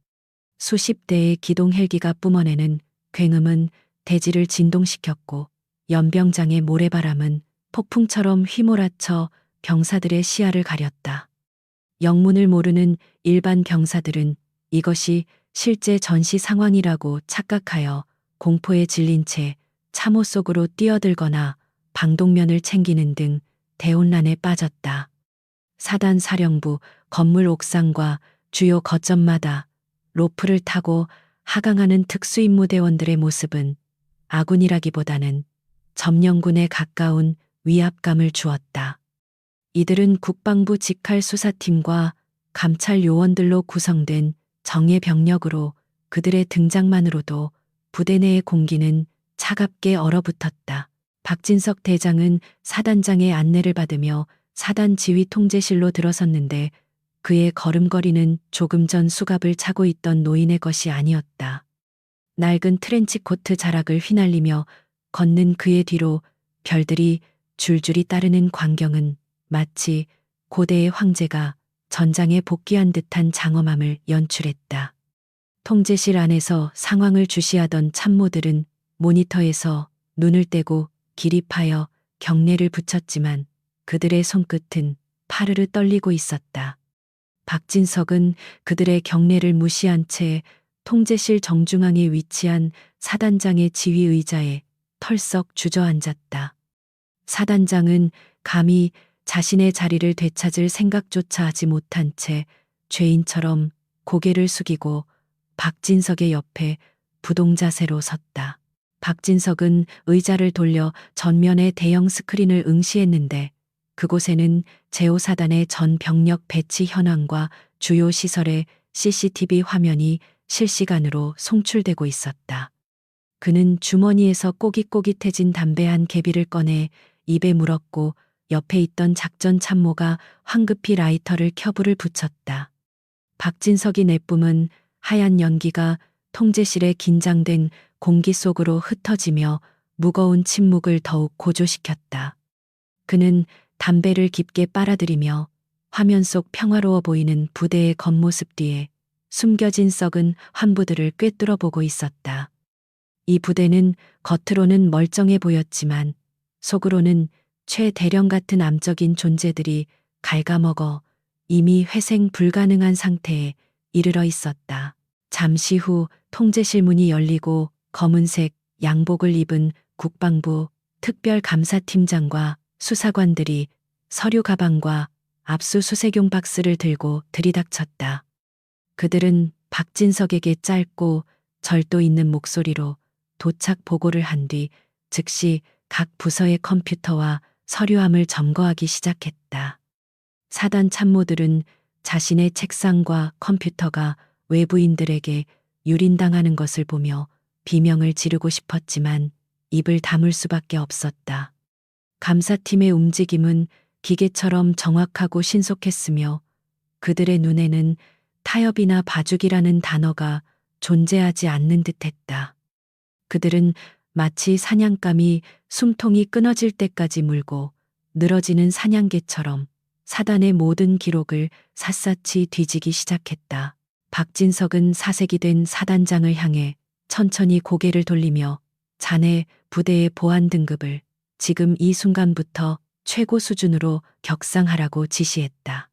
수십 대의 기동 헬기가 뿜어내는 굉음은 대지를 진동시켰고 연병장의 모래바람은 폭풍처럼 휘몰아쳐 병사들의 시야를 가렸다. 영문을 모르는 일반 병사들은 이것이 실제 전시 상황이라고 착각하여 공포에 질린 채 참호 속으로 뛰어들거나 방독면을 챙기는 등 대혼란에 빠졌다. 사단 사령부 건물 옥상과 주요 거점마다 로프를 타고 하강하는 특수임무대원들의 모습은 아군이라기보다는 점령군에 가까운 위압감을 주었다. 이들은 국방부 직할 수사팀과 감찰 요원들로 구성된 정예 병력으로 그들의 등장만으로도 부대 내의 공기는 차갑게 얼어붙었다. 박진석 대장은 사단장의 안내를 받으며 사단 지휘 통제실로 들어섰는데 그의 걸음걸이는 조금 전 수갑을 차고 있던 노인의 것이 아니었다. 낡은 트렌치코트 자락을 휘날리며 걷는 그의 뒤로 별들이 줄줄이 따르는 광경은 마치 고대의 황제가 전장에 복귀한 듯한 장엄함을 연출했다. 통제실 안에서 상황을 주시하던 참모들은 모니터에서 눈을 떼고 기립하여 경례를 붙였지만 그들의 손끝은 파르르 떨리고 있었다. 박진석은 그들의 경례를 무시한 채 통제실 정중앙에 위치한 사단장의 지휘 의자에 털썩 주저앉았다. 사단장은 감히 자신의 자리를 되찾을 생각조차 하지 못한 채 죄인처럼 고개를 숙이고 박진석의 옆에 부동자세로 섰다. 박진석은 의자를 돌려 전면의 대형 스크린을 응시했는데 그곳에는 제5사단의 전 병력 배치 현황과 주요 시설의 CCTV 화면이 실시간으로 송출되고 있었다. 그는 주머니에서 꼬깃꼬깃해진 담배 한 개비를 꺼내 입에 물었고 옆에 있던 작전 참모가 황급히 라이터를 켜불을 붙였다. 박진석이 내뿜은 하얀 연기가 통제실의 긴장된 공기 속으로 흩어지며 무거운 침묵을 더욱 고조시켰다. 그는 담배를 깊게 빨아들이며 화면 속 평화로워 보이는 부대의 겉모습 뒤에 숨겨진 썩은 환부들을 꿰뚫어 보고 있었다. 이 부대는 겉으로는 멀쩡해 보였지만 속으로는 최대령 같은 암적인 존재들이 갉아먹어 이미 회생 불가능한 상태에 이르러 있었다. 잠시 후 통제실 문이 열리고 검은색 양복을 입은 국방부 특별감사팀장과 수사관들이 서류 가방과 압수수색용 박스를 들고 들이닥쳤다. 그들은 박진석에게 짧고 절도 있는 목소리로 도착 보고를 한 뒤 즉시 각 부서의 컴퓨터와 서류함을 점거하기 시작했다. 사단 참모들은 자신의 책상과 컴퓨터가 외부인들에게 유린당하는 것을 보며 비명을 지르고 싶었지만 입을 다물 수밖에 없었다. 감사팀의 움직임은 기계처럼 정확하고 신속했으며 그들의 눈에는 타협이나 봐주기라는 단어가 존재하지 않는 듯했다. 그들은 마치 사냥감이 숨통이 끊어질 때까지 물고 늘어지는 사냥개처럼 사단의 모든 기록을 샅샅이 뒤지기 시작했다. 박진석은 사색이 된 사단장을 향해 천천히 고개를 돌리며 자네 부대의 보안 등급을 지금 이 순간부터 최고 수준으로 격상하라고 지시했다.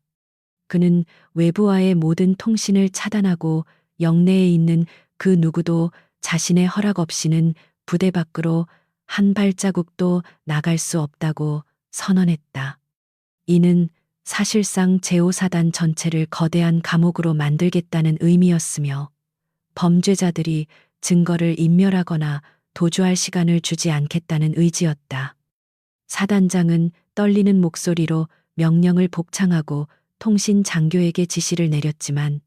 그는 외부와의 모든 통신을 차단하고 영내에 있는 그 누구도 자신의 허락 없이는 부대 밖으로 한 발자국도 나갈 수 없다고 선언했다. 이는 사실상 제5사단 전체를 거대한 감옥으로 만들겠다는 의미였으며 범죄자들이 증거를 인멸하거나 도주할 시간을 주지 않겠다는 의지였다. 사단장은 떨리는 목소리로 명령을 복창하고 통신 장교에게 지시를 내렸지만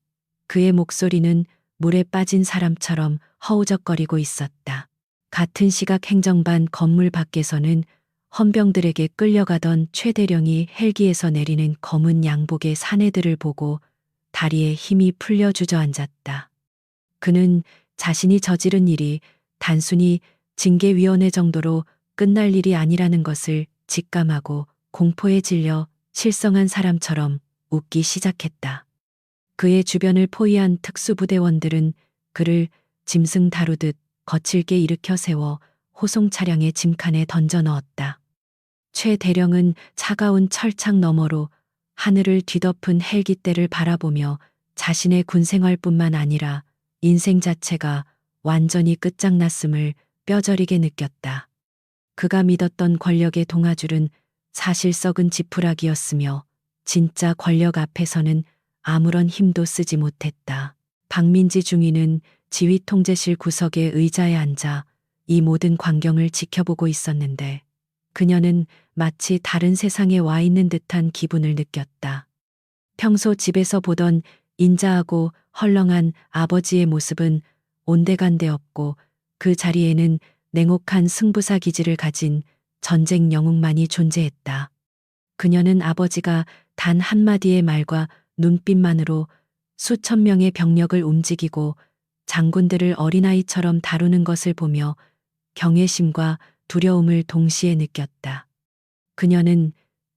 그의 목소리는 물에 빠진 사람처럼 허우적거리고 있었다. 같은 시각 행정반 건물 밖에서는 헌병들에게 끌려가던 최 대령이 헬기에서 내리는 검은 양복의 사내들을 보고 다리에 힘이 풀려 주저앉았다. 그는 자신이 저지른 일이 단순히 징계위원회 정도로 끝날 일이 아니라는 것을 직감하고 공포에 질려 실성한 사람처럼 웃기 시작했다. 그의 주변을 포위한 특수부대원들은 그를 짐승 다루듯 거칠게 일으켜 세워 호송 차량의 짐칸에 던져 넣었다. 최 대령은 차가운 철창 너머로 하늘을 뒤덮은 헬기대를 바라보며 자신의 군 생활뿐만 아니라 인생 자체가 완전히 끝장났음을 뼈저리게 느꼈다. 그가 믿었던 권력의 동아줄은 사실 썩은 지푸라기였으며 진짜 권력 앞에서는 아무런 힘도 쓰지 못했다. 박민지 중위는 지휘통제실 구석의 의자에 앉아 이 모든 광경을 지켜보고 있었는데 그녀는 마치 다른 세상에 와 있는 듯한 기분을 느꼈다. 평소 집에서 보던 인자하고 헐렁한 아버지의 모습은 온데간데 없고 그 자리에는 냉혹한 승부사 기질을 가진 전쟁 영웅만이 존재했다. 그녀는 아버지가 단 한마디의 말과 눈빛만으로 수천 명의 병력을 움직이고 장군들을 어린아이처럼 다루는 것을 보며 경외심과 두려움을 동시에 느꼈다. 그녀는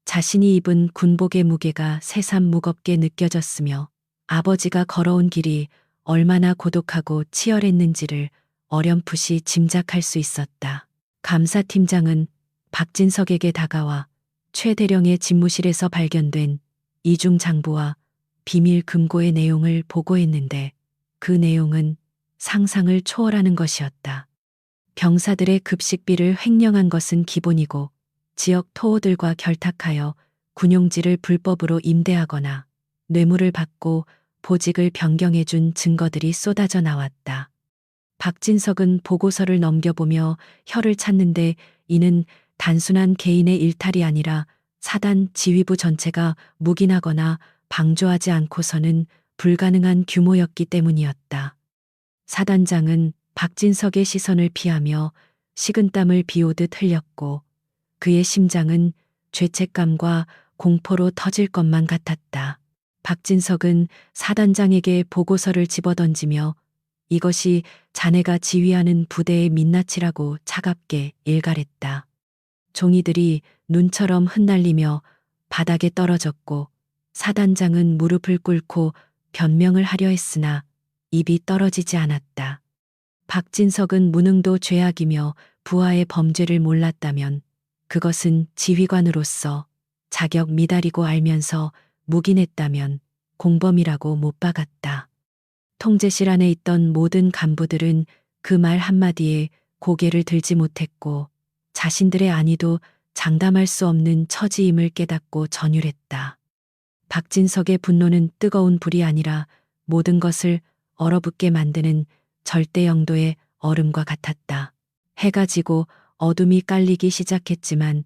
자신이 입은 군복의 무게가 새삼 무겁게 느껴졌으며 아버지가 걸어온 길이 얼마나 고독하고 치열했는지를 어렴풋이 짐작할 수 있었다. 감사팀장은 박진석에게 다가와 최 대령의 집무실에서 발견된 이중 장부와 비밀 금고의 내용을 보고했는데 그 내용은 상상을 초월하는 것이었다. 병사들의 급식비를 횡령한 것은 기본이고 지역 토호들과 결탁하여 군용지를 불법으로 임대하거나 뇌물을 받고 보직을 변경해준 증거들이 쏟아져 나왔다. 박진석은 보고서를 넘겨보며 혀를 찼는데 이는 단순한 개인의 일탈이 아니라 사단 지휘부 전체가 묵인하거나 방조하지 않고서는 불가능한 규모였기 때문이었다. 사단장은 박진석의 시선을 피하며 식은땀을 비오듯 흘렸고 그의 심장은 죄책감과 공포로 터질 것만 같았다. 박진석은 사단장에게 보고서를 집어던지며 이것이 자네가 지휘하는 부대의 민낯이라고 차갑게 일갈했다. 종이들이 눈처럼 흩날리며 바닥에 떨어졌고 사단장은 무릎을 꿇고 변명을 하려 했으나 입이 떨어지지 않았다. 박진석은 무능도 죄악이며 부하의 범죄를 몰랐다면 그것은 지휘관으로서 자격 미달이고 알면서 묵인했다면 공범이라고 못 박았다. 통제실 안에 있던 모든 간부들은 그 말 한마디에 고개를 들지 못했고 자신들의 안위도 장담할 수 없는 처지임을 깨닫고 전율했다. 박진석의 분노는 뜨거운 불이 아니라 모든 것을 얼어붙게 만드는 절대 영도의 얼음과 같았다. 해가 지고 어둠이 깔리기 시작했지만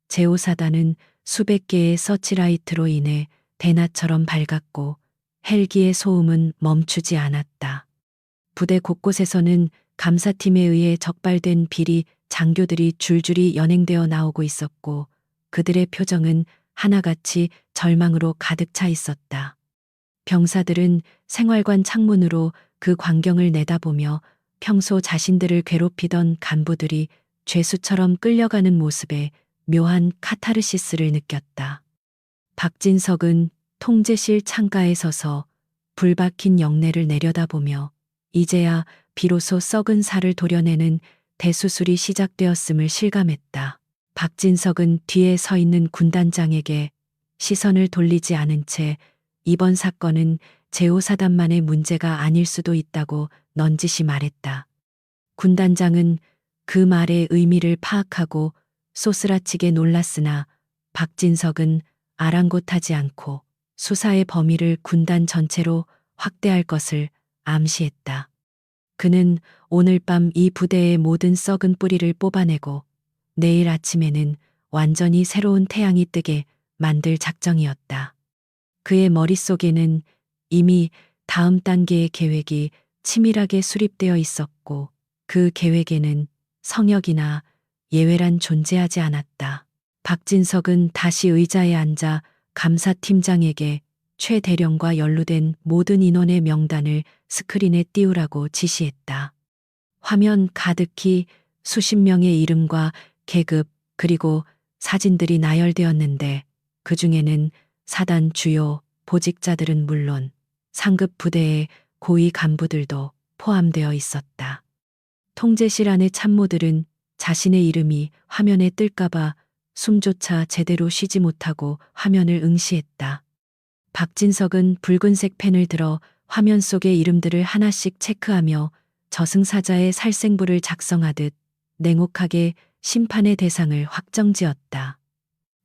제오사단은 수백 개의 서치라이트로 인해 대낮처럼 밝았고 헬기의 소음은 멈추지 않았다. 부대 곳곳에서는 감사팀에 의해 적발된 비리 장교들이 줄줄이 연행되어 나오고 있었고 그들의 표정은 하나같이 절망으로 가득 차 있었다. 병사들은 생활관 창문으로 그 광경을 내다보며 평소 자신들을 괴롭히던 간부들이 죄수처럼 끌려가는 모습에 묘한 카타르시스를 느꼈다. 박진석은 통제실 창가에 서서 불박힌 영내를 내려다보며 이제야 비로소 썩은 살을 도려내는 대수술이 시작되었음을 실감했다. 박진석은 뒤에 서 있는 군단장에게 시선을 돌리지 않은 채 이번 사건은 제오사단만의 문제가 아닐 수도 있다고 넌지시 말했다. 군단장은 그 말의 의미를 파악하고 소스라치게 놀랐으나 박진석은 아랑곳하지 않고 수사의 범위를 군단 전체로 확대할 것을 암시했다. 그는 오늘 밤 이 부대의 모든 썩은 뿌리를 뽑아내고 내일 아침에는 완전히 새로운 태양이 뜨게 만들 작정이었다. 그의 머릿속에는 이미 다음 단계의 계획이 치밀하게 수립되어 있었고 그 계획에는 성역이나 예외란 존재하지 않았다. 박진석은 다시 의자에 앉아 감사팀장에게 최 대령과 연루된 모든 인원의 명단을 스크린에 띄우라고 지시했다. 화면 가득히 수십 명의 이름과 계급 그리고 사진들이 나열되었는데 그 중에는 사단 주요 보직자들은 물론 상급 부대의 고위 간부들도 포함되어 있었다. 통제실 안의 참모들은 자신의 이름이 화면에 뜰까봐 숨조차 제대로 쉬지 못하고 화면을 응시했다. 박진석은 붉은색 펜을 들어 화면 속의 이름들을 하나씩 체크하며 저승사자의 살생부를 작성하듯 냉혹하게 심판의 대상을 확정지었다.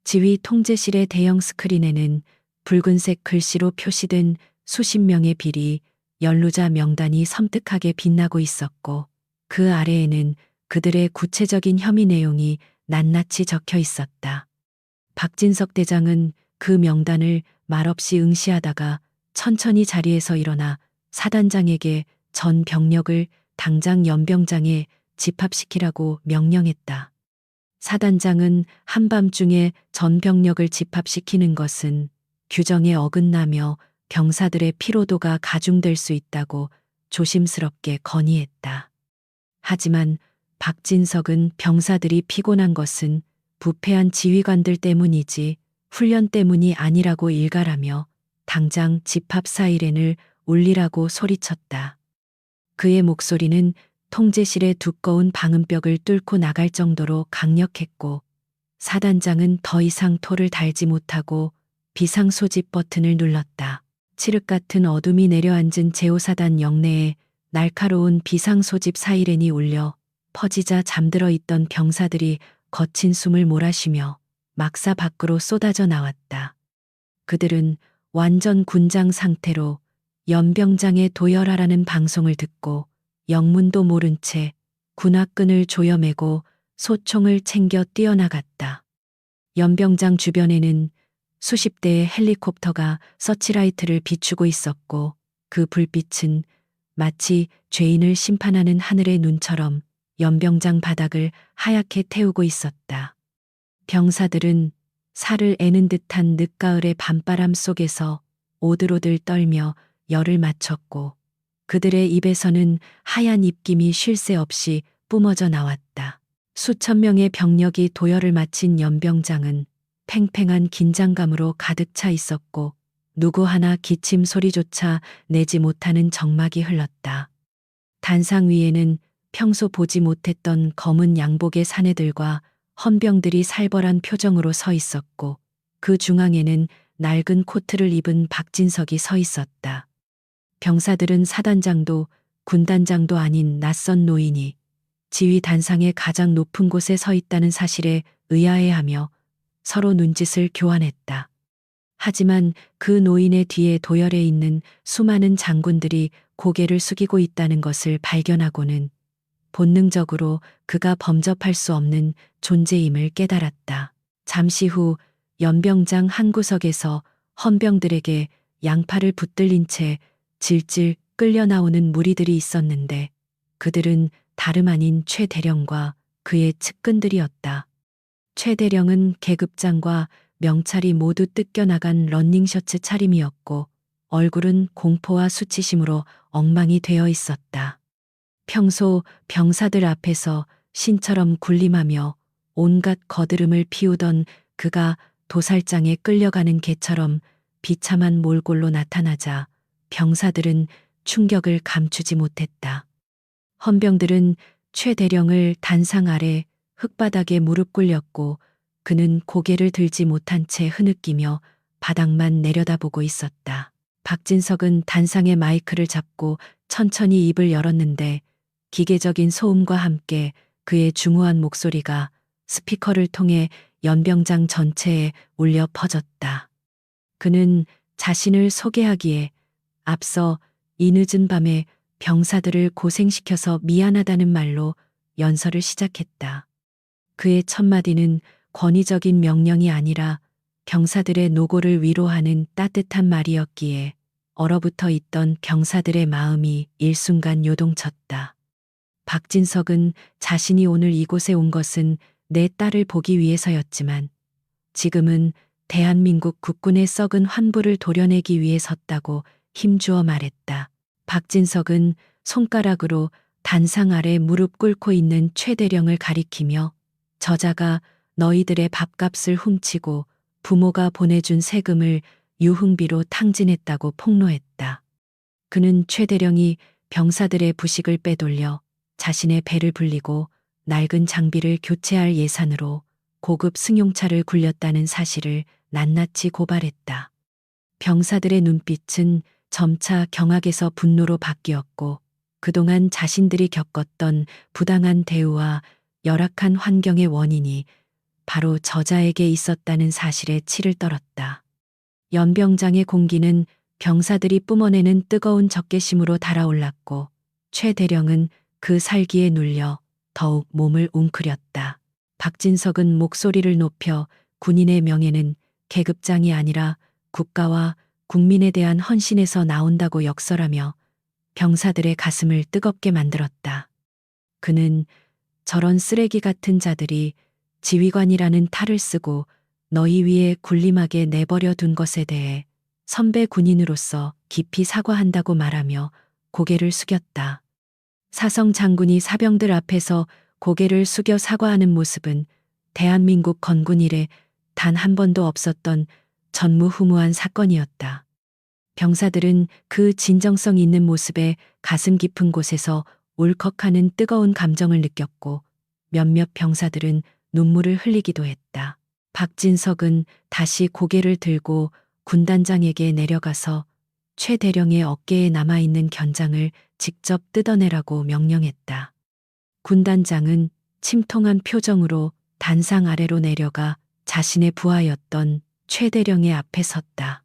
지휘 통제실의 대형 스크린에는 붉은색 글씨로 표시된 수십 명의 비리 연루자 명단이 섬뜩하게 빛나고 있었고 그 아래에는 그들의 구체적인 혐의 내용이 낱낱이 적혀 있었다. 박진석 대장은 그 명단을 말없이 응시하다가 천천히 자리에서 일어나 사단장에게 전 병력을 당장 연병장에 집합시키라고 명령했다. 사단장은 한밤중에 전 병력을 집합시키는 것은 규정에 어긋나며 병사들의 피로도가 가중될 수 있다고 조심스럽게 건의했다. 하지만 박진석은 병사들이 피곤한 것은 부패한 지휘관들 때문이지 훈련 때문이 아니라고 일갈하며 당장 집합 사이렌을 울리라고 소리쳤다. 그의 목소리는 통제실의 두꺼운 방음벽을 뚫고 나갈 정도로 강력했고 사단장은 더 이상 토를 달지 못하고 비상소집 버튼을 눌렀다. 칠흑 같은 어둠이 내려앉은 제오사단 영내에 날카로운 비상소집 사이렌이 울려 퍼지자 잠들어 있던 병사들이 거친 숨을 몰아쉬며 막사 밖으로 쏟아져 나왔다. 그들은 완전 군장 상태로 연병장에 도열하라는 방송을 듣고 영문도 모른 채 군화끈을 조여매고 소총을 챙겨 뛰어나갔다. 연병장 주변에는 수십 대의 헬리콥터가 서치라이트를 비추고 있었고 그 불빛은 마치 죄인을 심판하는 하늘의 눈처럼 연병장 바닥을 하얗게 태우고 있었다. 병사들은 살을 애는 듯한 늦가을의 밤바람 속에서 오들오들 떨며 열을 맞췄고 그들의 입에서는 하얀 입김이 쉴 새 없이 뿜어져 나왔다. 수천 명의 병력이 도열을 마친 연병장은 팽팽한 긴장감으로 가득 차 있었고 누구 하나 기침 소리조차 내지 못하는 적막이 흘렀다. 단상 위에는 평소 보지 못했던 검은 양복의 사내들과 헌병들이 살벌한 표정으로 서 있었고 그 중앙에는 낡은 코트를 입은 박진석이 서 있었다. 병사들은 사단장도 군단장도 아닌 낯선 노인이 지휘 단상의 가장 높은 곳에 서 있다는 사실에 의아해하며 서로 눈짓을 교환했다. 하지만 그 노인의 뒤에 도열해 있는 수많은 장군들이 고개를 숙이고 있다는 것을 발견하고는 본능적으로 그가 범접할 수 없는 존재임을 깨달았다. 잠시 후 연병장 한 구석에서 헌병들에게 양팔을 붙들린 채 질질 끌려 나오는 무리들이 있었는데 그들은 다름 아닌 최 대령과 그의 측근들이었다. 최 대령은 계급장과 명찰이 모두 뜯겨나간 러닝셔츠 차림이었고 얼굴은 공포와 수치심으로 엉망이 되어 있었다. 평소 병사들 앞에서 신처럼 군림하며 온갖 거드름을 피우던 그가 도살장에 끌려가는 개처럼 비참한 몰골로 나타나자 병사들은 충격을 감추지 못했다. 헌병들은 최 대령을 단상 아래 흙바닥에 무릎 꿇렸고 그는 고개를 들지 못한 채 흐느끼며 바닥만 내려다보고 있었다. 박진석은 단상에 마이크를 잡고 천천히 입을 열었는데 기계적인 소음과 함께 그의 중후한 목소리가 스피커를 통해 연병장 전체에 울려 퍼졌다. 그는 자신을 소개하기에 앞서 이 늦은 밤에 병사들을 고생시켜서 미안하다는 말로 연설을 시작했다. 그의 첫 마디는 권위적인 명령이 아니라 병사들의 노고를 위로하는 따뜻한 말이었기에 얼어붙어 있던 병사들의 마음이 일순간 요동쳤다. 박진석은 자신이 오늘 이곳에 온 것은 내 딸을 보기 위해서였지만 지금은 대한민국 국군의 썩은 환부를 도려내기 위해 섰다고 힘주어 말했다. 박진석은 손가락으로 단상 아래 무릎 꿇고 있는 최 대령을 가리키며 저자가 너희들의 밥값을 훔치고 부모가 보내준 세금을 유흥비로 탕진했다고 폭로했다. 그는 최 대령이 병사들의 부식을 빼돌려 자신의 배를 불리고 낡은 장비를 교체할 예산으로 고급 승용차를 굴렸다는 사실을 낱낱이 고발했다. 병사들의 눈빛은 점차 경악에서 분노로 바뀌었고 그동안 자신들이 겪었던 부당한 대우와 열악한 환경의 원인이 바로 저자에게 있었다는 사실에 치를 떨었다. 연병장의 공기는 병사들이 뿜어내는 뜨거운 적개심으로 달아올랐고 최 대령은 그 살기에 눌려 더욱 몸을 웅크렸다. 박진석은 목소리를 높여 군인의 명예는 계급장이 아니라 국가와 국민에 대한 헌신에서 나온다고 역설하며 병사들의 가슴을 뜨겁게 만들었다. 그는 저런 쓰레기 같은 자들이 지휘관이라는 탈을 쓰고 너희 위에 군림하게 내버려 둔 것에 대해 선배 군인으로서 깊이 사과한다고 말하며 고개를 숙였다. 사성 장군이 사병들 앞에서 고개를 숙여 사과하는 모습은 대한민국 건군 이래 단 한 번도 없었던 전무후무한 사건이었다. 병사들은 그 진정성 있는 모습에 가슴 깊은 곳에서 울컥하는 뜨거운 감정을 느꼈고 몇몇 병사들은 눈물을 흘리기도 했다. 박진석은 다시 고개를 들고 군단장에게 내려가서 최 대령의 어깨에 남아있는 견장을 직접 뜯어내라고 명령했다. 군단장은 침통한 표정으로 단상 아래로 내려가 자신의 부하였던 최 대령의 앞에 섰다.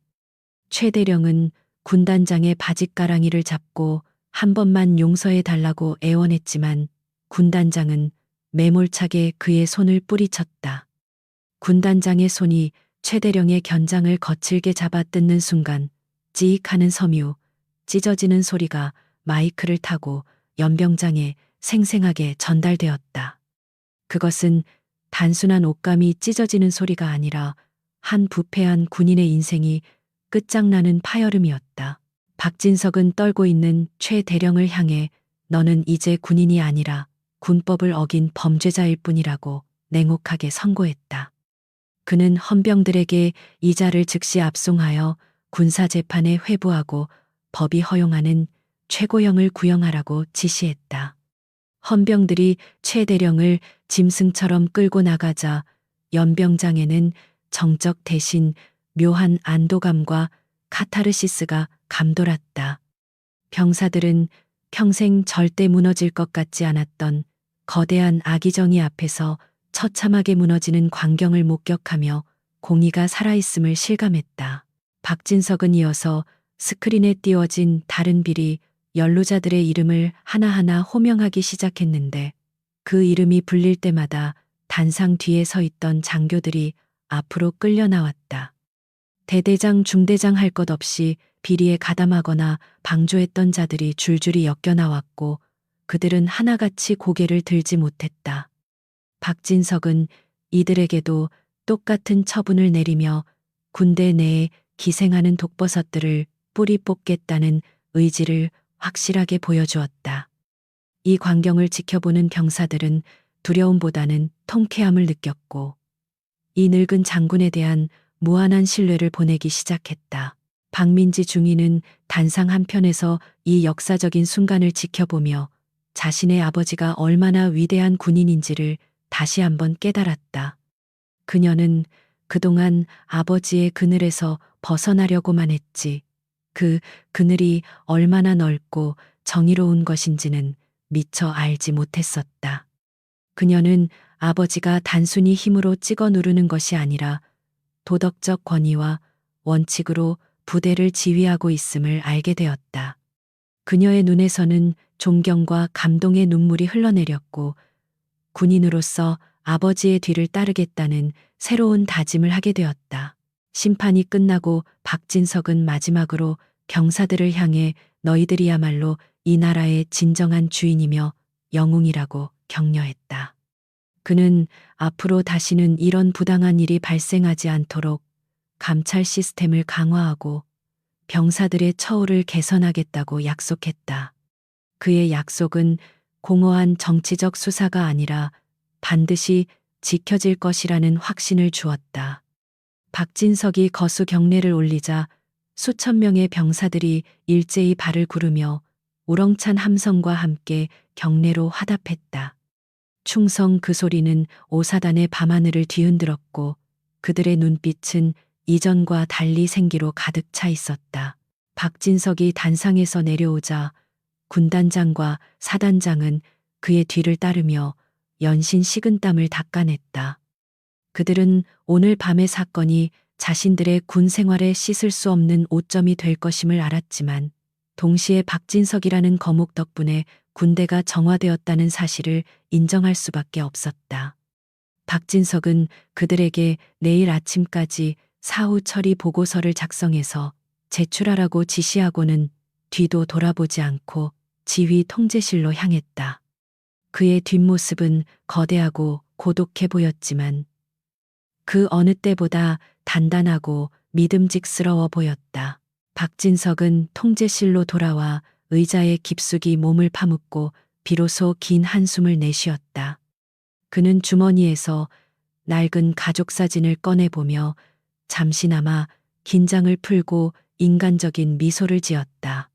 최 대령은 군단장의 바짓가랑이를 잡고 한 번만 용서해 달라고 애원했지만 군단장은 매몰차게 그의 손을 뿌리쳤다. 군단장의 손이 최 대령의 견장을 거칠게 잡아 뜯는 순간 찌익 하는 섬유, 찢어지는 소리가 마이크를 타고 연병장에 생생하게 전달되었다. 그것은 단순한 옷감이 찢어지는 소리가 아니라 한 부패한 군인의 인생이 끝장나는 파열음이었다. 박진석은 떨고 있는 최 대령을 향해 너는 이제 군인이 아니라 군법을 어긴 범죄자일 뿐이라고 냉혹하게 선고했다. 그는 헌병들에게 이자를 즉시 압송하여 군사재판에 회부하고 법이 허용하는 최고형을 구형하라고 지시했다. 헌병들이 최 대령을 짐승처럼 끌고 나가자 연병장에는 정적 대신 묘한 안도감과 카타르시스가 감돌았다. 병사들은 평생 절대 무너질 것 같지 않았던 거대한 악의정의 앞에서 처참하게 무너지는 광경을 목격하며 공의가 살아있음을 실감했다. 박진석은 이어서 스크린에 띄워진 다른 비리 연루자들의 이름을 하나하나 호명하기 시작했는데 그 이름이 불릴 때마다 단상 뒤에 서 있던 장교들이 앞으로 끌려 나왔다. 대대장, 중대장 할 것 없이 비리에 가담하거나 방조했던 자들이 줄줄이 엮여 나왔고 그들은 하나같이 고개를 들지 못했다. 박진석은 이들에게도 똑같은 처분을 내리며 군대 내에 기생하는 독버섯들을 뿌리 뽑겠다는 의지를 확실하게 보여주었다. 이 광경을 지켜보는 병사들은 두려움보다는 통쾌함을 느꼈고 이 늙은 장군에 대한 무한한 신뢰를 보내기 시작했다. 박민지 중위는 단상 한편에서 이 역사적인 순간을 지켜보며 자신의 아버지가 얼마나 위대한 군인인지를 다시 한번 깨달았다. 그녀는 그동안 아버지의 그늘에서 벗어나려고만 했지. 그 그늘이 얼마나 넓고 정의로운 것인지는 미처 알지 못했었다. 그녀는 아버지가 단순히 힘으로 찍어 누르는 것이 아니라 도덕적 권위와 원칙으로 부대를 지휘하고 있음을 알게 되었다. 그녀의 눈에서는 존경과 감동의 눈물이 흘러내렸고 군인으로서 아버지의 뒤를 따르겠다는 새로운 다짐을 하게 되었다. 심판이 끝나고 박진석은 마지막으로 병사들을 향해 너희들이야말로 이 나라의 진정한 주인이며 영웅이라고 격려했다. 그는 앞으로 다시는 이런 부당한 일이 발생하지 않도록 감찰 시스템을 강화하고 병사들의 처우를 개선하겠다고 약속했다. 그의 약속은 공허한 정치적 수사가 아니라 반드시 지켜질 것이라는 확신을 주었다. 박진석이 거수 경례를 올리자 수천 명의 병사들이 일제히 발을 구르며 우렁찬 함성과 함께 경례로 화답했다. 충성 그 소리는 오사단의 밤하늘을 뒤흔들었고 그들의 눈빛은 이전과 달리 생기로 가득 차 있었다. 박진석이 단상에서 내려오자 군단장과 사단장은 그의 뒤를 따르며 연신 식은땀을 닦아냈다. 그들은 오늘 밤의 사건이 자신들의 군 생활에 씻을 수 없는 오점이 될 것임을 알았지만 동시에 박진석이라는 거목 덕분에 군대가 정화되었다는 사실을 인정할 수밖에 없었다. 박진석은 그들에게 내일 아침까지 사후 처리 보고서를 작성해서 제출하라고 지시하고는 뒤도 돌아보지 않고 지휘 통제실로 향했다. 그의 뒷모습은 거대하고 고독해 보였지만 그 어느 때보다 단단하고 믿음직스러워 보였다. 박진석은 통제실로 돌아와 의자에 깊숙이 몸을 파묻고 비로소 긴 한숨을 내쉬었다. 그는 주머니에서 낡은 가족 사진을 꺼내보며 잠시나마 긴장을 풀고 인간적인 미소를 지었다.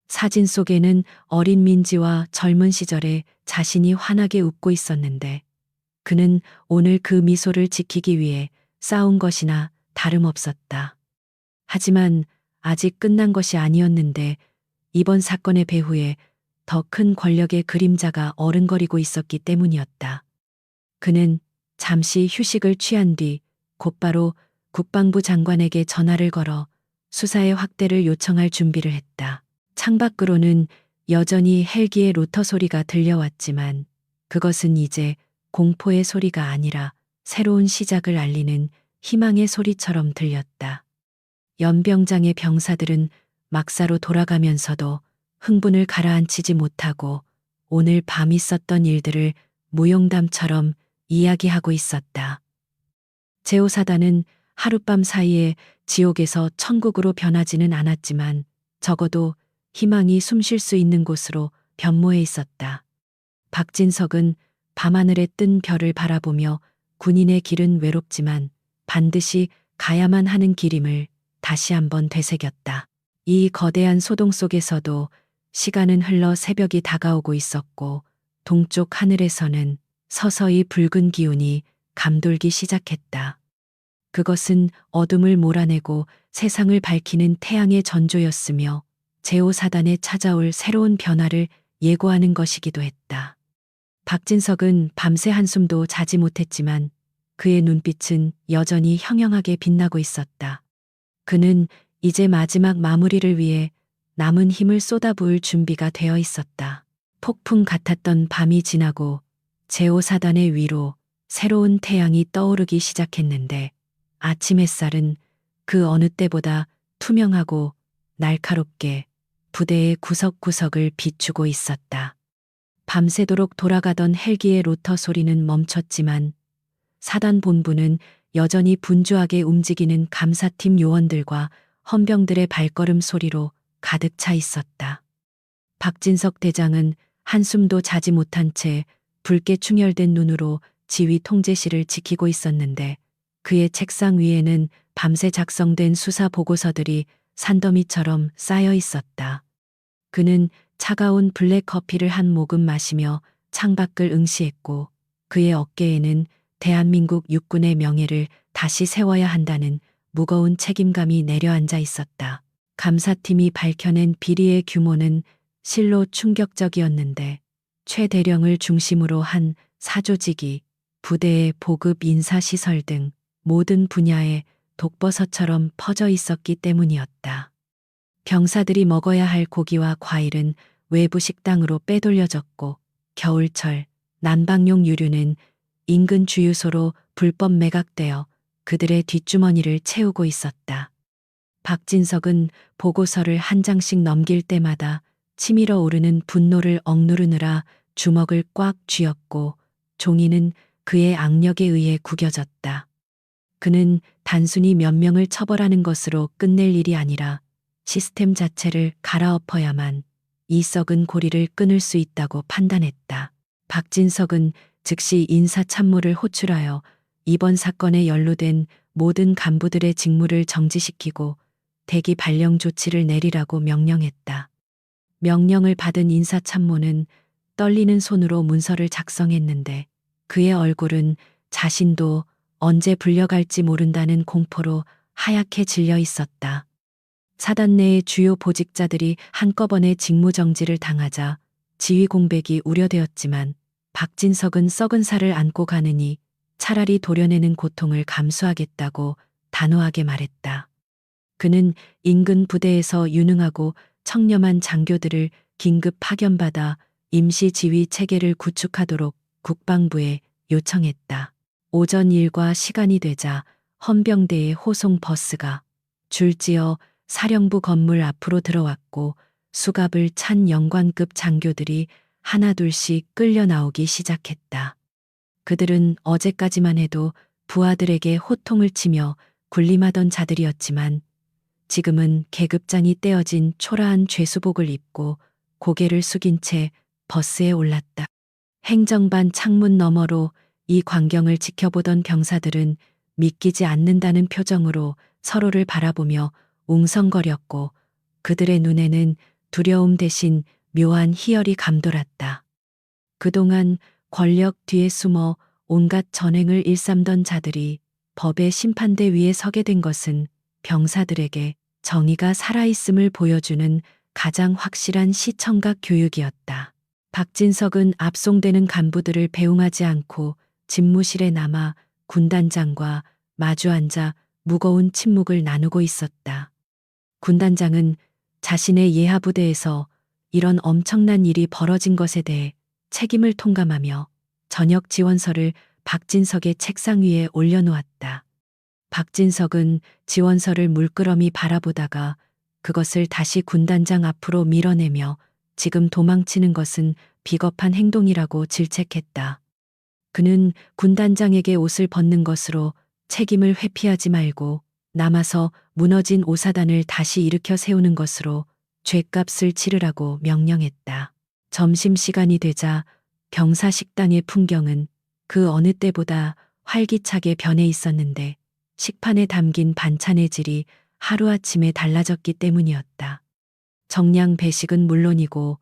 사진 속에는 어린 민지와 젊은 시절에 자신이 환하게 웃고 있었는데 그는 오늘 그 미소를 지키기 위해 싸운 것이나 다름없었다. 하지만 아직 끝난 것이 아니었는데 이번 사건의 배후에 더 큰 권력의 그림자가 어른거리고 있었기 때문이었다. 그는 잠시 휴식을 취한 뒤 곧바로 국방부 장관에게 전화를 걸어 수사의 확대를 요청할 준비를 했다. 창밖으로는 여전히 헬기의 로터 소리가 들려왔지만 그것은 이제 공포의 소리가 아니라 새로운 시작을 알리는 희망의 소리처럼 들렸다. 연병장의 병사들은 막사로 돌아가면서도 흥분을 가라앉히지 못하고 오늘 밤 있었던 일들을 무용담처럼 이야기하고 있었다. 제5사단은 하룻밤 사이에 지옥에서 천국으로 변하지는 않았지만 적어도 희망이 숨쉴 수 있는 곳으로 변모해 있었다. 박진석은 밤하늘에 뜬 별을 바라보며 군인의 길은 외롭지만 반드시 가야만 하는 길임을 다시 한번 되새겼다. 이 거대한 소동 속에서도 시간은 흘러 새벽이 다가오고 있었고 동쪽 하늘에서는 서서히 붉은 기운이 감돌기 시작했다. 그것은 어둠을 몰아내고 세상을 밝히는 태양의 전조였으며 제5사단에 찾아올 새로운 변화를 예고하는 것이기도 했다. 박진석은 밤새 한숨도 자지 못했지만 그의 눈빛은 여전히 형형하게 빛나고 있었다. 그는 이제 마지막 마무리를 위해 남은 힘을 쏟아부을 준비가 되어 있었다. 폭풍 같았던 밤이 지나고 제5사단의 위로 새로운 태양이 떠오르기 시작했는데 아침 햇살은 그 어느 때보다 투명하고 날카롭게 부대의 구석구석을 비추고 있었다. 밤새도록 돌아가던 헬기의 로터 소리는 멈췄지만 사단 본부는 여전히 분주하게 움직이는 감사팀 요원들과 헌병들의 발걸음 소리로 가득 차 있었다. 박진석 대장은 한숨도 자지 못한 채 붉게 충혈된 눈으로 지휘 통제실을 지키고 있었는데 그의 책상 위에는 밤새 작성된 수사 보고서들이 산더미처럼 쌓여 있었다. 그는 차가운 블랙 커피를 한 모금 마시며 창밖을 응시했고 그의 어깨에는 대한민국 육군의 명예를 다시 세워야 한다는 무거운 책임감이 내려앉아 있었다. 감사팀이 밝혀낸 비리의 규모는 실로 충격적이었는데 최 대령을 중심으로 한 사조직이 부대의 보급 인사시설 등 모든 분야에 독버섯처럼 퍼져 있었기 때문이었다. 병사들이 먹어야 할 고기와 과일은 외부 식당으로 빼돌려졌고 겨울철 난방용 유류는 인근 주유소로 불법 매각되어 그들의 뒷주머니를 채우고 있었다. 박진석은 보고서를 한 장씩 넘길 때마다 치밀어 오르는 분노를 억누르느라 주먹을 꽉 쥐었고 종이는 그의 악력에 의해 구겨졌다. 그는 단순히 몇 명을 처벌하는 것으로 끝낼 일이 아니라 시스템 자체를 갈아엎어야만 이 썩은 고리를 끊을 수 있다고 판단했다. 박진석은 즉시 인사참모를 호출하여 이번 사건에 연루된 모든 간부들의 직무를 정지시키고 대기 발령 조치를 내리라고 명령했다. 명령을 받은 인사참모는 떨리는 손으로 문서를 작성했는데 그의 얼굴은 자신도 언제 불려갈지 모른다는 공포로 하얗게 질려 있었다. 사단 내의 주요 보직자들이 한꺼번에 직무정지를 당하자 지휘 공백이 우려되었지만 박진석은 썩은 살을 안고 가느니 차라리 도려내는 고통을 감수하겠다고 단호하게 말했다. 그는 인근 부대에서 유능하고 청렴한 장교들을 긴급 파견받아 임시 지휘 체계를 구축하도록 국방부에 요청했다. 오전 일과 시간이 되자 헌병대의 호송 버스가 줄지어 사령부 건물 앞으로 들어왔고 수갑을 찬 영관급 장교들이 하나둘씩 끌려 나오기 시작했다. 그들은 어제까지만 해도 부하들에게 호통을 치며 군림하던 자들이었지만 지금은 계급장이 떼어진 초라한 죄수복을 입고 고개를 숙인 채 버스에 올랐다. 행정반 창문 너머로 이 광경을 지켜보던 병사들은 믿기지 않는다는 표정으로 서로를 바라보며 웅성거렸고 그들의 눈에는 두려움 대신 묘한 희열이 감돌았다. 그동안 권력 뒤에 숨어 온갖 전횡을 일삼던 자들이 법의 심판대 위에 서게 된 것은 병사들에게 정의가 살아있음을 보여주는 가장 확실한 시청각 교육이었다. 박진석은 압송되는 간부들을 배웅하지 않고 집무실에 남아 군단장과 마주 앉아 무거운 침묵을 나누고 있었다. 군단장은 자신의 예하부대에서 이런 엄청난 일이 벌어진 것에 대해 책임을 통감하며 전역 지원서를 박진석의 책상 위에 올려놓았다. 박진석은 지원서를 물끄러미 바라보다가 그것을 다시 군단장 앞으로 밀어내며 지금 도망치는 것은 비겁한 행동이라고 질책했다. 그는 군단장에게 옷을 벗는 것으로 책임을 회피하지 말고 남아서 무너진 오사단을 다시 일으켜 세우는 것으로 죗값을 치르라고 명령했다. 점심시간이 되자 병사 식당의 풍경은 그 어느 때보다 활기차게 변해 있었는데 식판에 담긴 반찬의 질이 하루아침에 달라졌기 때문이었다. 정량 배식은 물론이고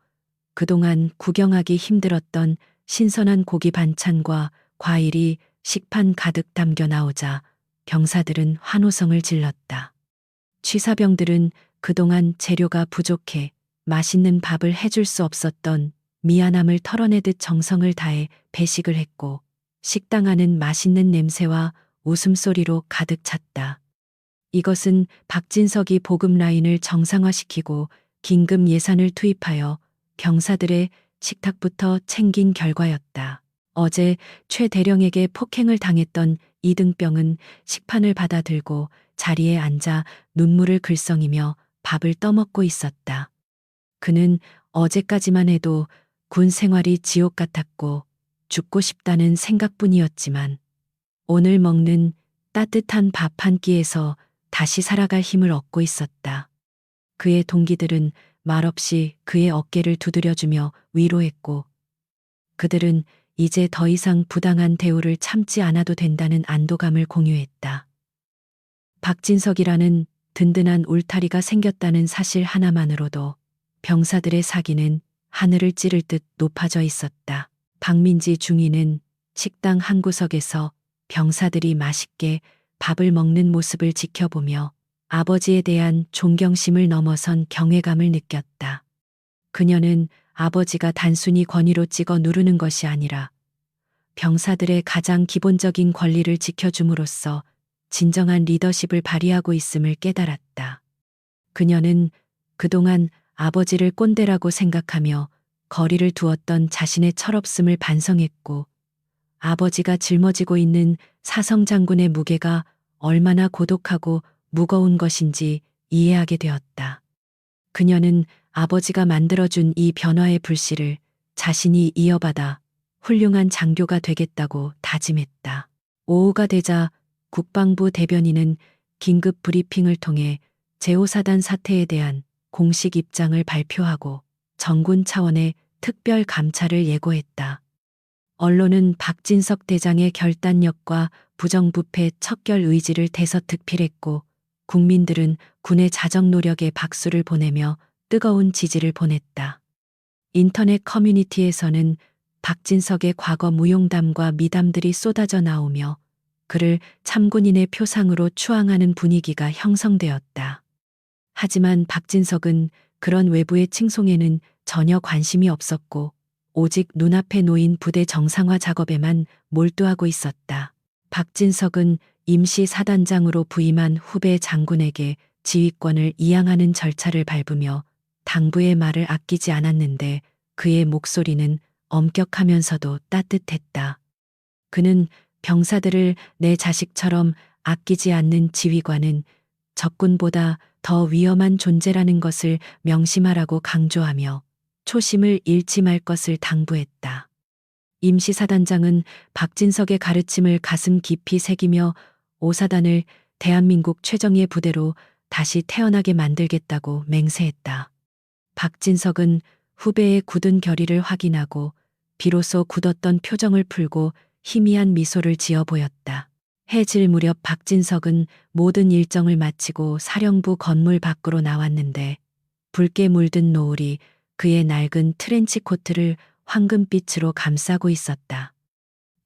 그동안 구경하기 힘들었던 신선한 고기 반찬과 과일이 식판 가득 담겨 나오자 병사들은 환호성을 질렀다. 취사병들은 그동안 재료가 부족해 맛있는 밥을 해줄 수 없었던 미안함을 털어내듯 정성을 다해 배식을 했고 식당 안은 맛있는 냄새와 웃음소리로 가득 찼다. 이것은 박진석이 보급 라인을 정상화시키고 긴급 예산을 투입하여 병사들의 식탁부터 챙긴 결과였다. 어제 최 대령에게 폭행을 당했던 이등병은 식판을 받아들고 자리에 앉아 눈물을 글썽이며 밥을 떠먹고 있었다. 그는 어제까지만 해도 군 생활이 지옥 같았고 죽고 싶다는 생각뿐이었지만 오늘 먹는 따뜻한 밥 한 끼에서 다시 살아갈 힘을 얻고 있었다. 그의 동기들은 말없이 그의 어깨를 두드려주며 위로했고 그들은 이제 더 이상 부당한 대우를 참지 않아도 된다는 안도감을 공유했다. 박진석이라는 든든한 울타리가 생겼다는 사실 하나만으로도 병사들의 사기는 하늘을 찌를 듯 높아져 있었다. 박민지 중위는 식당 한 구석에서 병사들이 맛있게 밥을 먹는 모습을 지켜보며 아버지에 대한 존경심을 넘어선 경외감을 느꼈다. 그녀는 아버지가 단순히 권위로 찍어 누르는 것이 아니라 병사들의 가장 기본적인 권리를 지켜줌으로써 진정한 리더십을 발휘하고 있음을 깨달았다. 그녀는 그동안 아버지를 꼰대라고 생각하며 거리를 두었던 자신의 철없음을 반성했고 아버지가 짊어지고 있는 사성 장군의 무게가 얼마나 고독하고 무거운 것인지 이해하게 되었다. 그녀는 아버지가 만들어준 이 변화의 불씨를 자신이 이어받아 훌륭한 장교가 되겠다고 다짐했다. 오후가 되자 국방부 대변인은 긴급 브리핑을 통해 제5사단 사태에 대한 공식 입장을 발표하고 정군 차원의 특별 감찰을 예고했다. 언론은 박진석 대장의 결단력과 부정부패 척결 의지를 대서특필했고 국민들은 군의 자정 노력에 박수를 보내며 뜨거운 지지를 보냈다. 인터넷 커뮤니티에서는 박진석의 과거 무용담과 미담들이 쏟아져 나오며 그를 참군인의 표상으로 추앙하는 분위기가 형성되었다. 하지만 박진석은 그런 외부의 칭송에는 전혀 관심이 없었고 오직 눈앞에 놓인 부대 정상화 작업에만 몰두하고 있었다. 박진석은 임시 사단장으로 부임한 후배 장군에게 지휘권을 이양하는 절차를 밟으며 당부의 말을 아끼지 않았는데 그의 목소리는 엄격하면서도 따뜻했다. 그는 병사들을 내 자식처럼 아끼지 않는 지휘관은 적군보다 더 위험한 존재라는 것을 명심하라고 강조하며 초심을 잃지 말 것을 당부했다. 임시사단장은 박진석의 가르침을 가슴 깊이 새기며 5사단을 대한민국 최정예 부대로 다시 태어나게 만들겠다고 맹세했다. 박진석은 후배의 굳은 결의를 확인하고 비로소 굳었던 표정을 풀고 희미한 미소를 지어 보였다. 해질 무렵 박진석은 모든 일정을 마치고 사령부 건물 밖으로 나왔는데 붉게 물든 노을이 그의 낡은 트렌치 코트를 황금빛으로 감싸고 있었다.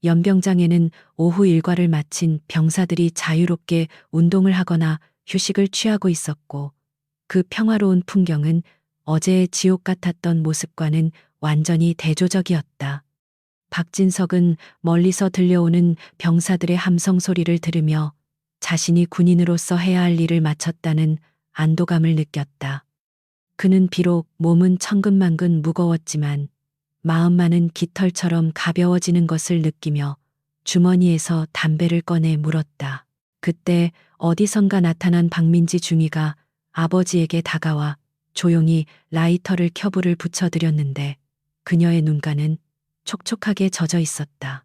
연병장에는 오후 일과를 마친 병사들이 자유롭게 운동을 하거나 휴식을 취하고 있었고 그 평화로운 풍경은 어제의 지옥 같았던 모습과는 완전히 대조적이었다. 박진석은 멀리서 들려오는 병사들의 함성 소리를 들으며 자신이 군인으로서 해야 할 일을 마쳤다는 안도감을 느꼈다. 그는 비록 몸은 천근만근 무거웠지만 마음만은 깃털처럼 가벼워지는 것을 느끼며 주머니에서 담배를 꺼내 물었다. 그때 어디선가 나타난 박민지 중위가 아버지에게 다가와 조용히 라이터를 켜불을 붙여드렸는데 그녀의 눈가는 촉촉하게 젖어 있었다.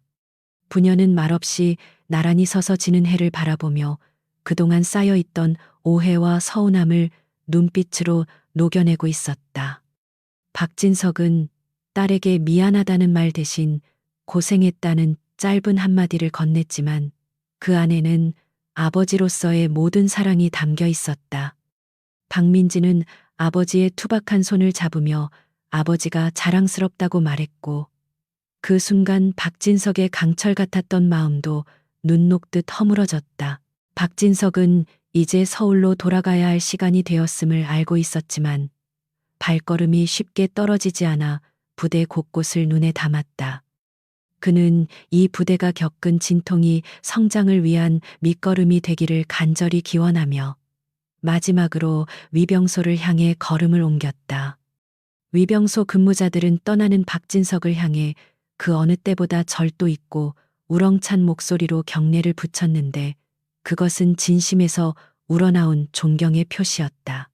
부녀는 말없이 나란히 서서 지는 해를 바라보며 그동안 쌓여있던 오해와 서운함을 눈빛으로 녹여내고 있었다. 박진석은 딸에게 미안하다는 말 대신 고생했다는 짧은 한마디를 건넸지만 그 안에는 아버지로서의 모든 사랑이 담겨 있었다. 박민지는 아버지의 투박한 손을 잡으며 아버지가 자랑스럽다고 말했고 그 순간 박진석의 강철 같았던 마음도 눈 녹듯 허물어졌다. 박진석은 이제 서울로 돌아가야 할 시간이 되었음을 알고 있었지만 발걸음이 쉽게 떨어지지 않아 부대 곳곳을 눈에 담았다. 그는 이 부대가 겪은 진통이 성장을 위한 밑거름이 되기를 간절히 기원하며 마지막으로 위병소를 향해 걸음을 옮겼다. 위병소 근무자들은 떠나는 박진석을 향해 그 어느 때보다 절도 있고 우렁찬 목소리로 경례를 붙였는데 그것은 진심에서 우러나온 존경의 표시였다.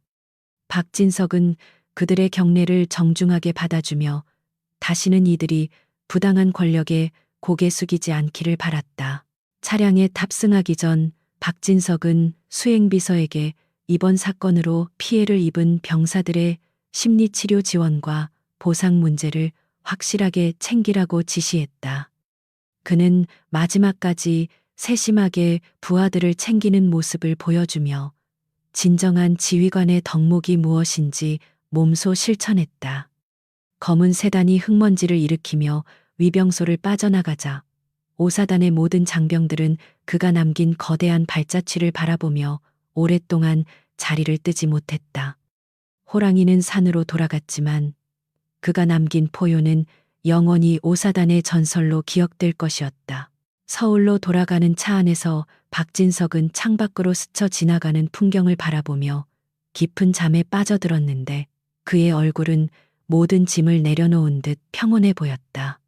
박진석은 그들의 경례를 정중하게 받아주며 다시는 이들이 부당한 권력에 고개 숙이지 않기를 바랐다. 차량에 탑승하기 전 박진석은 수행비서에게 이번 사건으로 피해를 입은 병사들의 심리치료 지원과 보상 문제를 확실하게 챙기라고 지시했다. 그는 마지막까지 세심하게 부하들을 챙기는 모습을 보여주며 진정한 지휘관의 덕목이 무엇인지 몸소 실천했다. 검은 세단이 흙먼지를 일으키며 위병소를 빠져나가자 오사단의 모든 장병들은 그가 남긴 거대한 발자취를 바라보며 오랫동안 자리를 뜨지 못했다. 호랑이는 산으로 돌아갔지만 그가 남긴 포효는 영원히 오사단의 전설로 기억될 것이었다. 서울로 돌아가는 차 안에서 박진석은 창밖으로 스쳐 지나가는 풍경을 바라보며 깊은 잠에 빠져들었는데 그의 얼굴은 모든 짐을 내려놓은 듯 평온해 보였다.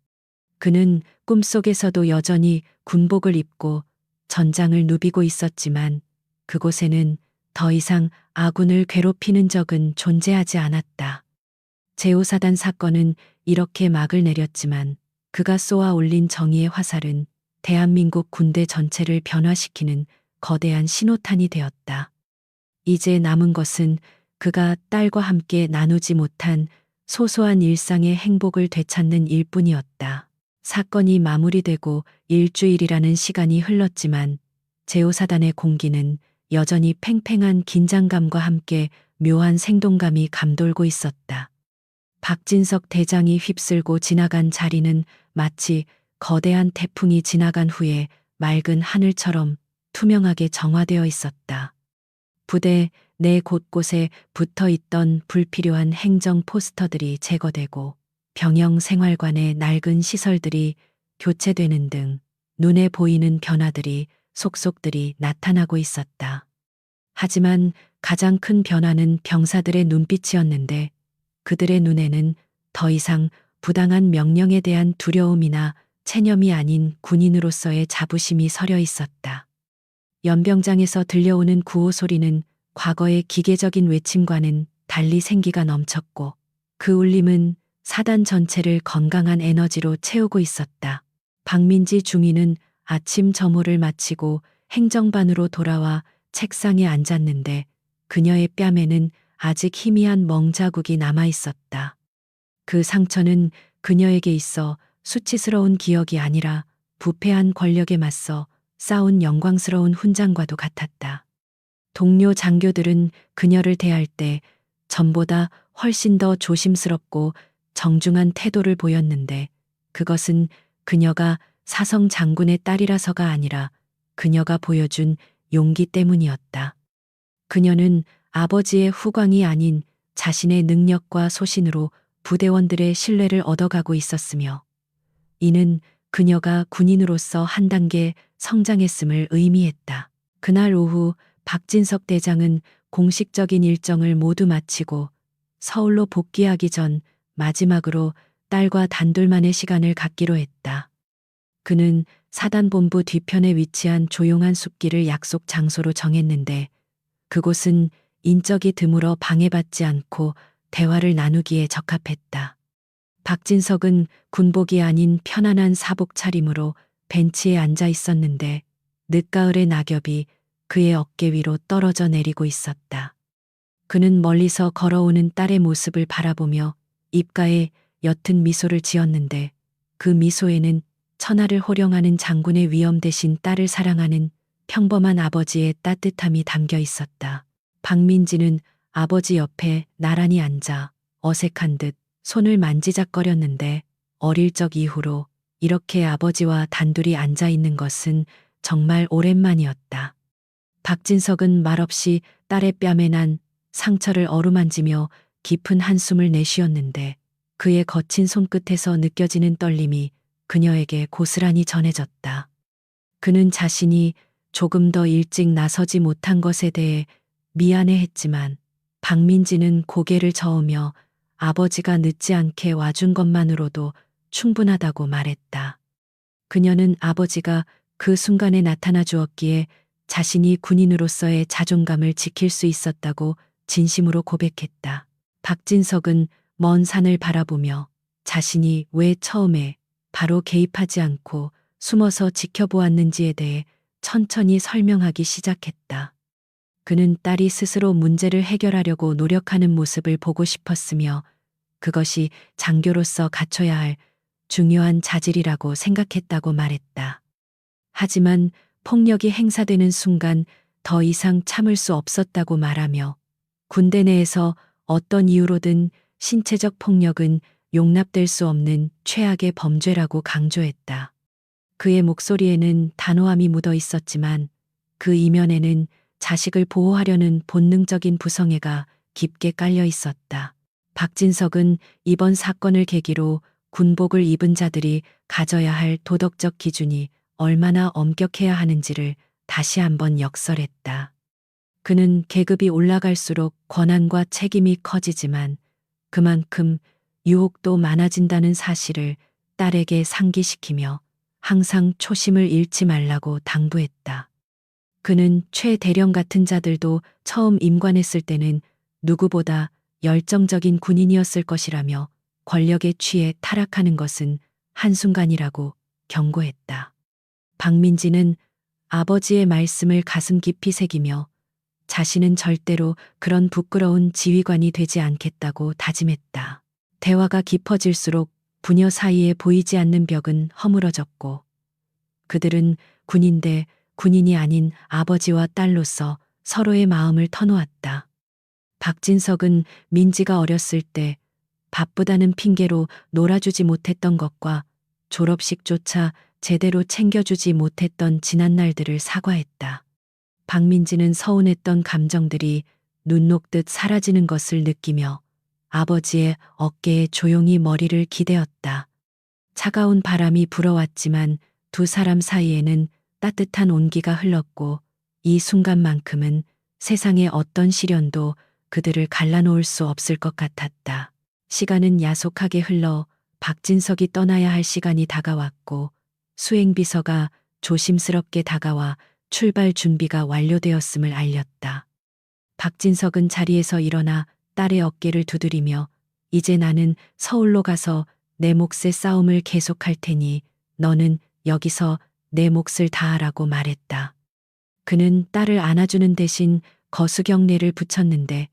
그는 꿈속에서도 여전히 군복을 입고 전장을 누비고 있었지만 그곳에는 더 이상 아군을 괴롭히는 적은 존재하지 않았다. 제5사단 사건은 이렇게 막을 내렸지만 그가 쏘아 올린 정의의 화살은 대한민국 군대 전체를 변화시키는 거대한 신호탄이 되었다. 이제 남은 것은 그가 딸과 함께 나누지 못한 소소한 일상의 행복을 되찾는 일뿐이었다. 사건이 마무리되고 일주일이라는 시간이 흘렀지만 제5사단의 공기는 여전히 팽팽한 긴장감과 함께 묘한 생동감이 감돌고 있었다. 박진석 대장이 휩쓸고 지나간 자리는 마치 거대한 태풍이 지나간 후에 맑은 하늘처럼 투명하게 정화되어 있었다. 부대 내 곳곳에 붙어 있던 불필요한 행정 포스터들이 제거되고 병영 생활관의 낡은 시설들이 교체되는 등 눈에 보이는 변화들이 속속들이 나타나고 있었다. 하지만 가장 큰 변화는 병사들의 눈빛이었는데 그들의 눈에는 더 이상 부당한 명령에 대한 두려움이나 체념이 아닌 군인으로서의 자부심이 서려 있었다. 연병장에서 들려오는 구호 소리는 과거의 기계적인 외침과는 달리 생기가 넘쳤고 그 울림은 사단 전체를 건강한 에너지로 채우고 있었다. 박민지 중위는 아침 점호를 마치고 행정반으로 돌아와 책상에 앉았는데 그녀의 뺨에는 아직 희미한 멍자국이 남아 있었다. 그 상처는 그녀에게 있어 수치스러운 기억이 아니라 부패한 권력에 맞서 싸운 영광스러운 훈장과도 같았다. 동료 장교들은 그녀를 대할 때 전보다 훨씬 더 조심스럽고 정중한 태도를 보였는데 그것은 그녀가 사성 장군의 딸이라서가 아니라 그녀가 보여준 용기 때문이었다. 그녀는 아버지의 후광이 아닌 자신의 능력과 소신으로 부대원들의 신뢰를 얻어가고 있었으며 이는 그녀가 군인으로서 한 단계 성장했음을 의미했다. 그날 오후 박진석 대장은 공식적인 일정을 모두 마치고 서울로 복귀하기 전 마지막으로 딸과 단둘만의 시간을 갖기로 했다. 그는 사단본부 뒤편에 위치한 조용한 숲길을 약속 장소로 정했는데 그곳은 인적이 드물어 방해받지 않고 대화를 나누기에 적합했다. 박진석은 군복이 아닌 편안한 사복 차림으로 벤치에 앉아 있었는데 늦가을의 낙엽이 그의 어깨 위로 떨어져 내리고 있었다. 그는 멀리서 걸어오는 딸의 모습을 바라보며 입가에 옅은 미소를 지었는데 그 미소에는 천하를 호령하는 장군의 위엄 대신 딸을 사랑하는 평범한 아버지의 따뜻함이 담겨 있었다. 박민지는 아버지 옆에 나란히 앉아 어색한 듯 손을 만지작거렸는데 어릴 적 이후로 이렇게 아버지와 단둘이 앉아 있는 것은 정말 오랜만이었다. 박진석은 말없이 딸의 뺨에 난 상처를 어루만지며 깊은 한숨을 내쉬었는데 그의 거친 손끝에서 느껴지는 떨림이 그녀에게 고스란히 전해졌다. 그는 자신이 조금 더 일찍 나서지 못한 것에 대해 미안해했지만 박민지는 고개를 저으며 아버지가 늦지 않게 와준 것만으로도 충분하다고 말했다. 그녀는 아버지가 그 순간에 나타나 주었기에 자신이 군인으로서의 자존감을 지킬 수 있었다고 진심으로 고백했다. 박진석은 먼 산을 바라보며 자신이 왜 처음에 바로 개입하지 않고 숨어서 지켜보았는지에 대해 천천히 설명하기 시작했다. 그는 딸이 스스로 문제를 해결하려고 노력하는 모습을 보고 싶었으며 그것이 장교로서 갖춰야 할 중요한 자질이라고 생각했다고 말했다. 하지만 폭력이 행사되는 순간 더 이상 참을 수 없었다고 말하며 군대 내에서 어떤 이유로든 신체적 폭력은 용납될 수 없는 최악의 범죄라고 강조했다. 그의 목소리에는 단호함이 묻어 있었지만 그 이면에는 자식을 보호하려는 본능적인 부성애가 깊게 깔려 있었다. 박진석은 이번 사건을 계기로 군복을 입은 자들이 가져야 할 도덕적 기준이 얼마나 엄격해야 하는지를 다시 한번 역설했다. 그는 계급이 올라갈수록 권한과 책임이 커지지만 그만큼 유혹도 많아진다는 사실을 딸에게 상기시키며 항상 초심을 잃지 말라고 당부했다. 그는 최 대령 같은 자들도 처음 임관했을 때는 누구보다 열정적인 군인이었을 것이라며 권력에 취해 타락하는 것은 한순간이라고 경고했다. 박민지는 아버지의 말씀을 가슴 깊이 새기며 자신은 절대로 그런 부끄러운 지휘관이 되지 않겠다고 다짐했다. 대화가 깊어질수록 부녀 사이에 보이지 않는 벽은 허물어졌고 그들은 군인대 군인이 아닌 아버지와 딸로서 서로의 마음을 터놓았다. 박진석은 민지가 어렸을 때 바쁘다는 핑계로 놀아주지 못했던 것과 졸업식조차 제대로 챙겨주지 못했던 지난 날들을 사과했다. 박민지는 서운했던 감정들이 눈 녹듯 사라지는 것을 느끼며 아버지의 어깨에 조용히 머리를 기대었다. 차가운 바람이 불어왔지만 두 사람 사이에는 따뜻한 온기가 흘렀고 이 순간만큼은 세상의 어떤 시련도 그들을 갈라놓을 수 없을 것 같았다. 시간은 야속하게 흘러 박진석이 떠나야 할 시간이 다가왔고 수행비서가 조심스럽게 다가와 출발 준비가 완료되었음을 알렸다. 박진석은 자리에서 일어나 딸의 어깨를 두드리며 이제 나는 서울로 가서 내 몫의 싸움을 계속할 테니 너는 여기서 내 몫을 다하라고 말했다. 그는 딸을 안아주는 대신 거수경례를 붙였는데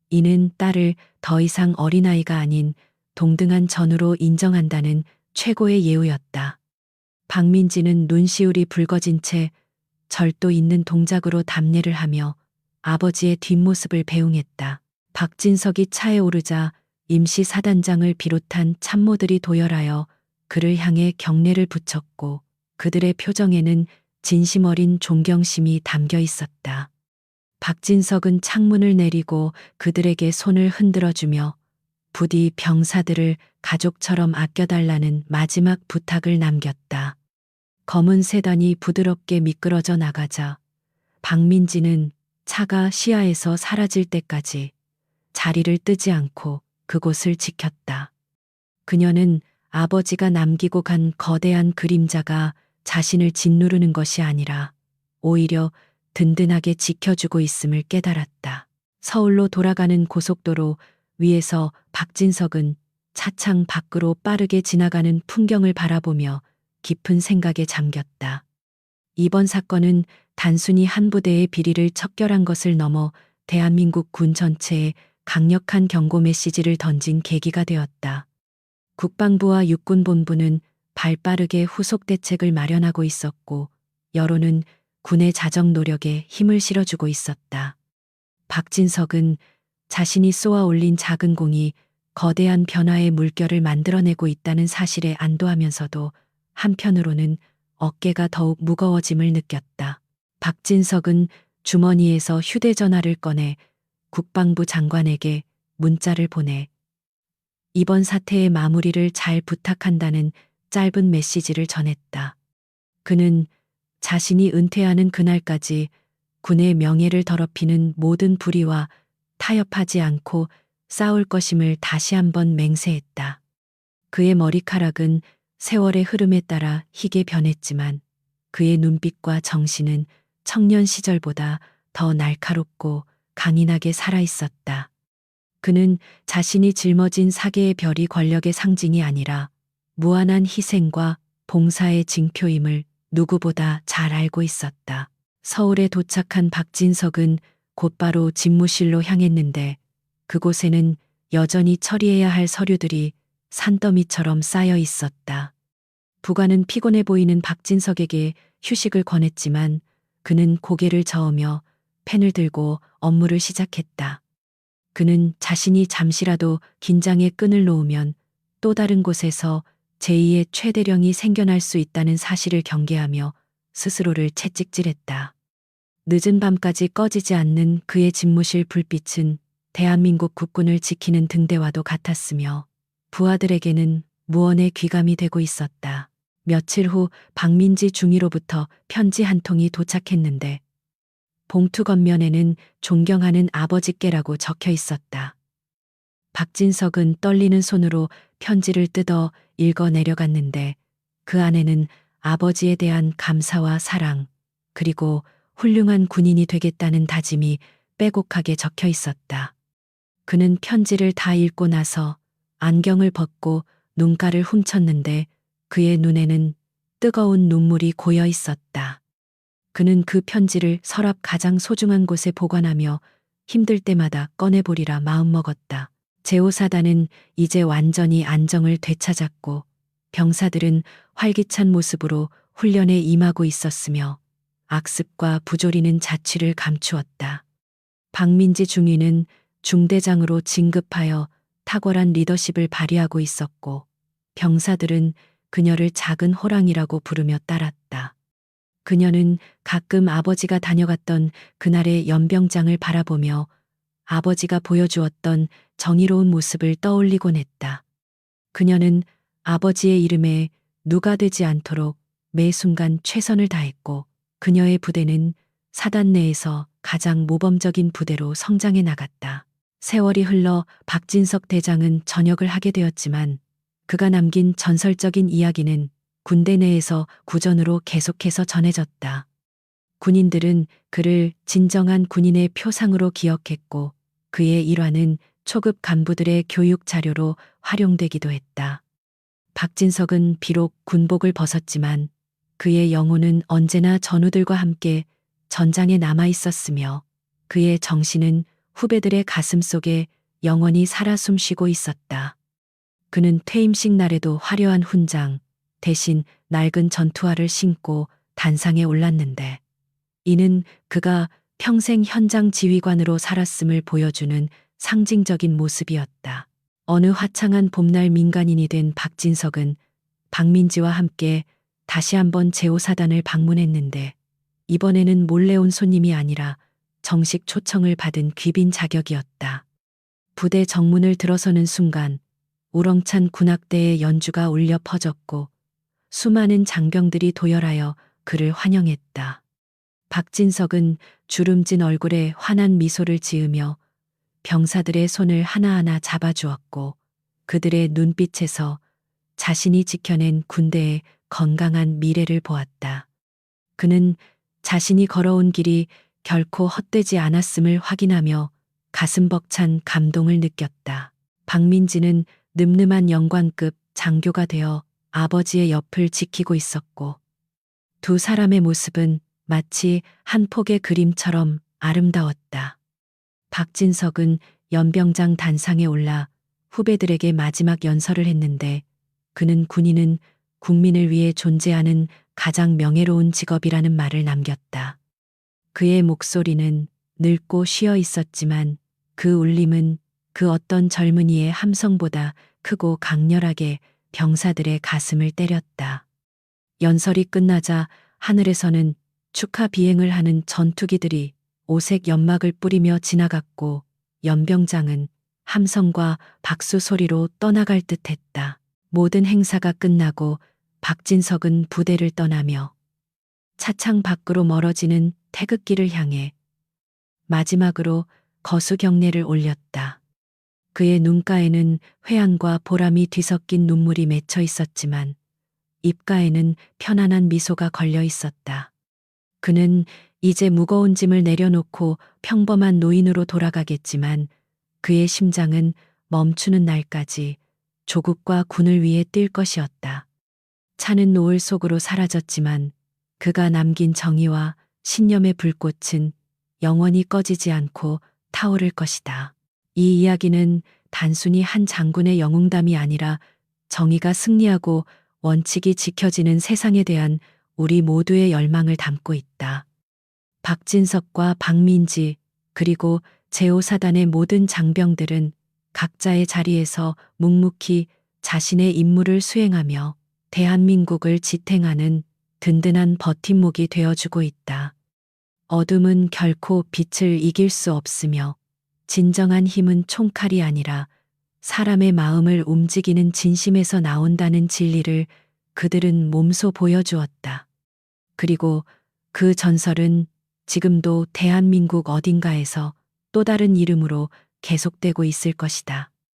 이는 딸을 더 이상 어린아이가 아닌 동등한 전우로 인정한다는 최고의 예우였다. 박민지는 눈시울이 붉어진 채 절도 있는 동작으로 답례를 하며 아버지의 뒷모습을 배웅했다. 박진석이 차에 오르자 임시 사단장을 비롯한 참모들이 도열하여 그를 향해 경례를 붙였고 그들의 표정에는 진심 어린 존경심이 담겨 있었다. 박진석은 창문을 내리고 그들에게 손을 흔들어주며 부디 병사들을 가족처럼 아껴달라는 마지막 부탁을 남겼다. 검은 세단이 부드럽게 미끄러져 나가자 박민지는 차가 시야에서 사라질 때까지 자리를 뜨지 않고 그곳을 지켰다. 그녀는 아버지가 남기고 간 거대한 그림자가 자신을 짓누르는 것이 아니라 오히려 든든하게 지켜주고 있음을 깨달았다. 서울로 돌아가는 고속도로 위에서 박진석은 차창 밖으로 빠르게 지나가는 풍경을 바라보며 깊은 생각에 잠겼다. 이번 사건은 단순히 한 부대의 비리를 척결한 것을 넘어 대한민국 군 전체에 강력한 경고 메시지를 던진 계기가 되었다. 국방부와 육군본부는 발빠르게 후속 대책을 마련하고 있었고 여론은 군의 자정 노력에 힘을 실어주고 있었다. 박진석은 자신이 쏘아 올린 작은 공이 거대한 변화의 물결을 만들어내고 있다는 사실에 안도하면서도 한편으로는 어깨가 더욱 무거워짐을 느꼈다. 박진석은 주머니에서 휴대전화를 꺼내 국방부 장관에게 문자를 보내 이번 사태의 마무리를 잘 부탁한다는 짧은 메시지를 전했다. 그는 자신이 은퇴하는 그날까지 군의 명예를 더럽히는 모든 불의와 타협하지 않고 싸울 것임을 다시 한번 맹세했다. 그의 머리카락은 세월의 흐름에 따라 희게 변했지만 그의 눈빛과 정신은 청년 시절보다 더 날카롭고 강인하게 살아있었다. 그는 자신이 짊어진 사계의 별이 권력의 상징이 아니라 무한한 희생과 봉사의 징표임을 누구보다 잘 알고 있었다. 서울에 도착한 박진석은 곧바로 집무실로 향했는데 그곳에는 여전히 처리해야 할 서류들이 산더미처럼 쌓여 있었다. 부관은 피곤해 보이는 박진석에게 휴식을 권했지만 그는 고개를 저으며 펜을 들고 업무를 시작했다. 그는 자신이 잠시라도 긴장의 끈을 놓으면 또 다른 곳에서 제2의 최대령이 생겨날 수 있다는 사실을 경계하며 스스로를 채찍질했다. 늦은 밤까지 꺼지지 않는 그의 집무실 불빛은 대한민국 국군을 지키는 등대와도 같았으며 부하들에게는 무언의 귀감이 되고 있었다. 며칠 후 박민지 중위로부터 편지 한 통이 도착했는데 봉투 겉면에는 존경하는 아버지께라고 적혀 있었다. 박진석은 떨리는 손으로 편지를 뜯어 읽어 내려갔는데 그 안에는 아버지에 대한 감사와 사랑, 그리고 훌륭한 군인이 되겠다는 다짐이 빼곡하게 적혀 있었다. 그는 편지를 다 읽고 나서 안경을 벗고 눈가를 훔쳤는데 그의 눈에는 뜨거운 눈물이 고여 있었다. 그는 그 편지를 서랍 가장 소중한 곳에 보관하며 힘들 때마다 꺼내보리라 마음먹었다. 제5사단은 이제 완전히 안정을 되찾았고 병사들은 활기찬 모습으로 훈련에 임하고 있었으며 악습과 부조리는 자취를 감추었다. 박민지 중위는 중대장으로 진급하여 탁월한 리더십을 발휘하고 있었고 병사들은 그녀를 작은 호랑이라고 부르며 따랐다. 그녀는 가끔 아버지가 다녀갔던 그날의 연병장을 바라보며 아버지가 보여주었던 정의로운 모습을 떠올리곤 했다. 그녀는 아버지의 이름에 누가 되지 않도록 매 순간 최선을 다했고 그녀의 부대는 사단 내에서 가장 모범적인 부대로 성장해 나갔다. 세월이 흘러 박진석 대장은 전역을 하게 되었지만 그가 남긴 전설적인 이야기는 군대 내에서 구전으로 계속해서 전해졌다. 군인들은 그를 진정한 군인의 표상으로 기억했고 그의 일화는 초급 간부들의 교육 자료로 활용되기도 했다. 박진석은 비록 군복을 벗었지만 그의 영혼은 언제나 전우들과 함께 전장에 남아 있었으며 그의 정신은 후배들의 가슴 속에 영원히 살아 숨쉬고 있었다. 그는 퇴임식 날에도 화려한 훈장, 대신 낡은 전투화를 신고 단상에 올랐는데 이는 그가 평생 현장 지휘관으로 살았음을 보여주는 상징적인 모습이었다. 어느 화창한 봄날 민간인이 된 박진석은 박민지와 함께 다시 한번 제5사단을 방문했는데 이번에는 몰래 온 손님이 아니라 정식 초청을 받은 귀빈 자격이었다. 부대 정문을 들어서는 순간 우렁찬 군악대의 연주가 울려 퍼졌고 수많은 장병들이 도열하여 그를 환영했다. 박진석은 주름진 얼굴에 환한 미소를 지으며 병사들의 손을 하나하나 잡아주었고 그들의 눈빛에서 자신이 지켜낸 군대의 건강한 미래를 보았다. 그는 자신이 걸어온 길이 결코 헛되지 않았음을 확인하며 가슴 벅찬 감동을 느꼈다. 박민지는 늠름한 영관급 장교가 되어 아버지의 옆을 지키고 있었고 두 사람의 모습은 마치 한 폭의 그림처럼 아름다웠다. 박진석은 연병장 단상에 올라 후배들에게 마지막 연설을 했는데 그는 군인은 국민을 위해 존재하는 가장 명예로운 직업이라는 말을 남겼다. 그의 목소리는 늙고 쉬어 있었지만 그 울림은 그 어떤 젊은이의 함성보다 크고 강렬하게 병사들의 가슴을 때렸다. 연설이 끝나자 하늘에서는 축하 비행을 하는 전투기들이 오색 연막을 뿌리며 지나갔고 연병장은 함성과 박수 소리로 떠나갈 듯했다. 모든 행사가 끝나고 박진석은 부대를 떠나며 차창 밖으로 멀어지는 태극기를 향해 마지막으로 거수 경례를 올렸다. 그의 눈가에는 회한과 보람이 뒤섞인 눈물이 맺혀 있었지만 입가에는 편안한 미소가 걸려 있었다. 그는 이제 무거운 짐을 내려놓고 평범한 노인으로 돌아가겠지만 그의 심장은 멈추는 날까지 조국과 군을 위해 뛸 것이었다. 차는 노을 속으로 사라졌지만 그가 남긴 정의와 신념의 불꽃은 영원히 꺼지지 않고 타오를 것이다. 이 이야기는 단순히 한 장군의 영웅담이 아니라 정의가 승리하고 원칙이 지켜지는 세상에 대한 우리 모두의 열망을 담고 있다. 박진석과 박민지 그리고 제5사단의 모든 장병들은 각자의 자리에서 묵묵히 자신의 임무를 수행하며 대한민국을 지탱하는 든든한 버팀목이 되어주고 있다. 어둠은 결코 빛을 이길 수 없으며 진정한 힘은 총칼이 아니라 사람의 마음을 움직이는 진심에서 나온다는 진리를 그들은 몸소 보여주었다. 그리고 그 전설은 지금도 대한민국 어딘가에서 또 다른 이름으로 계속되고 있을 것이다.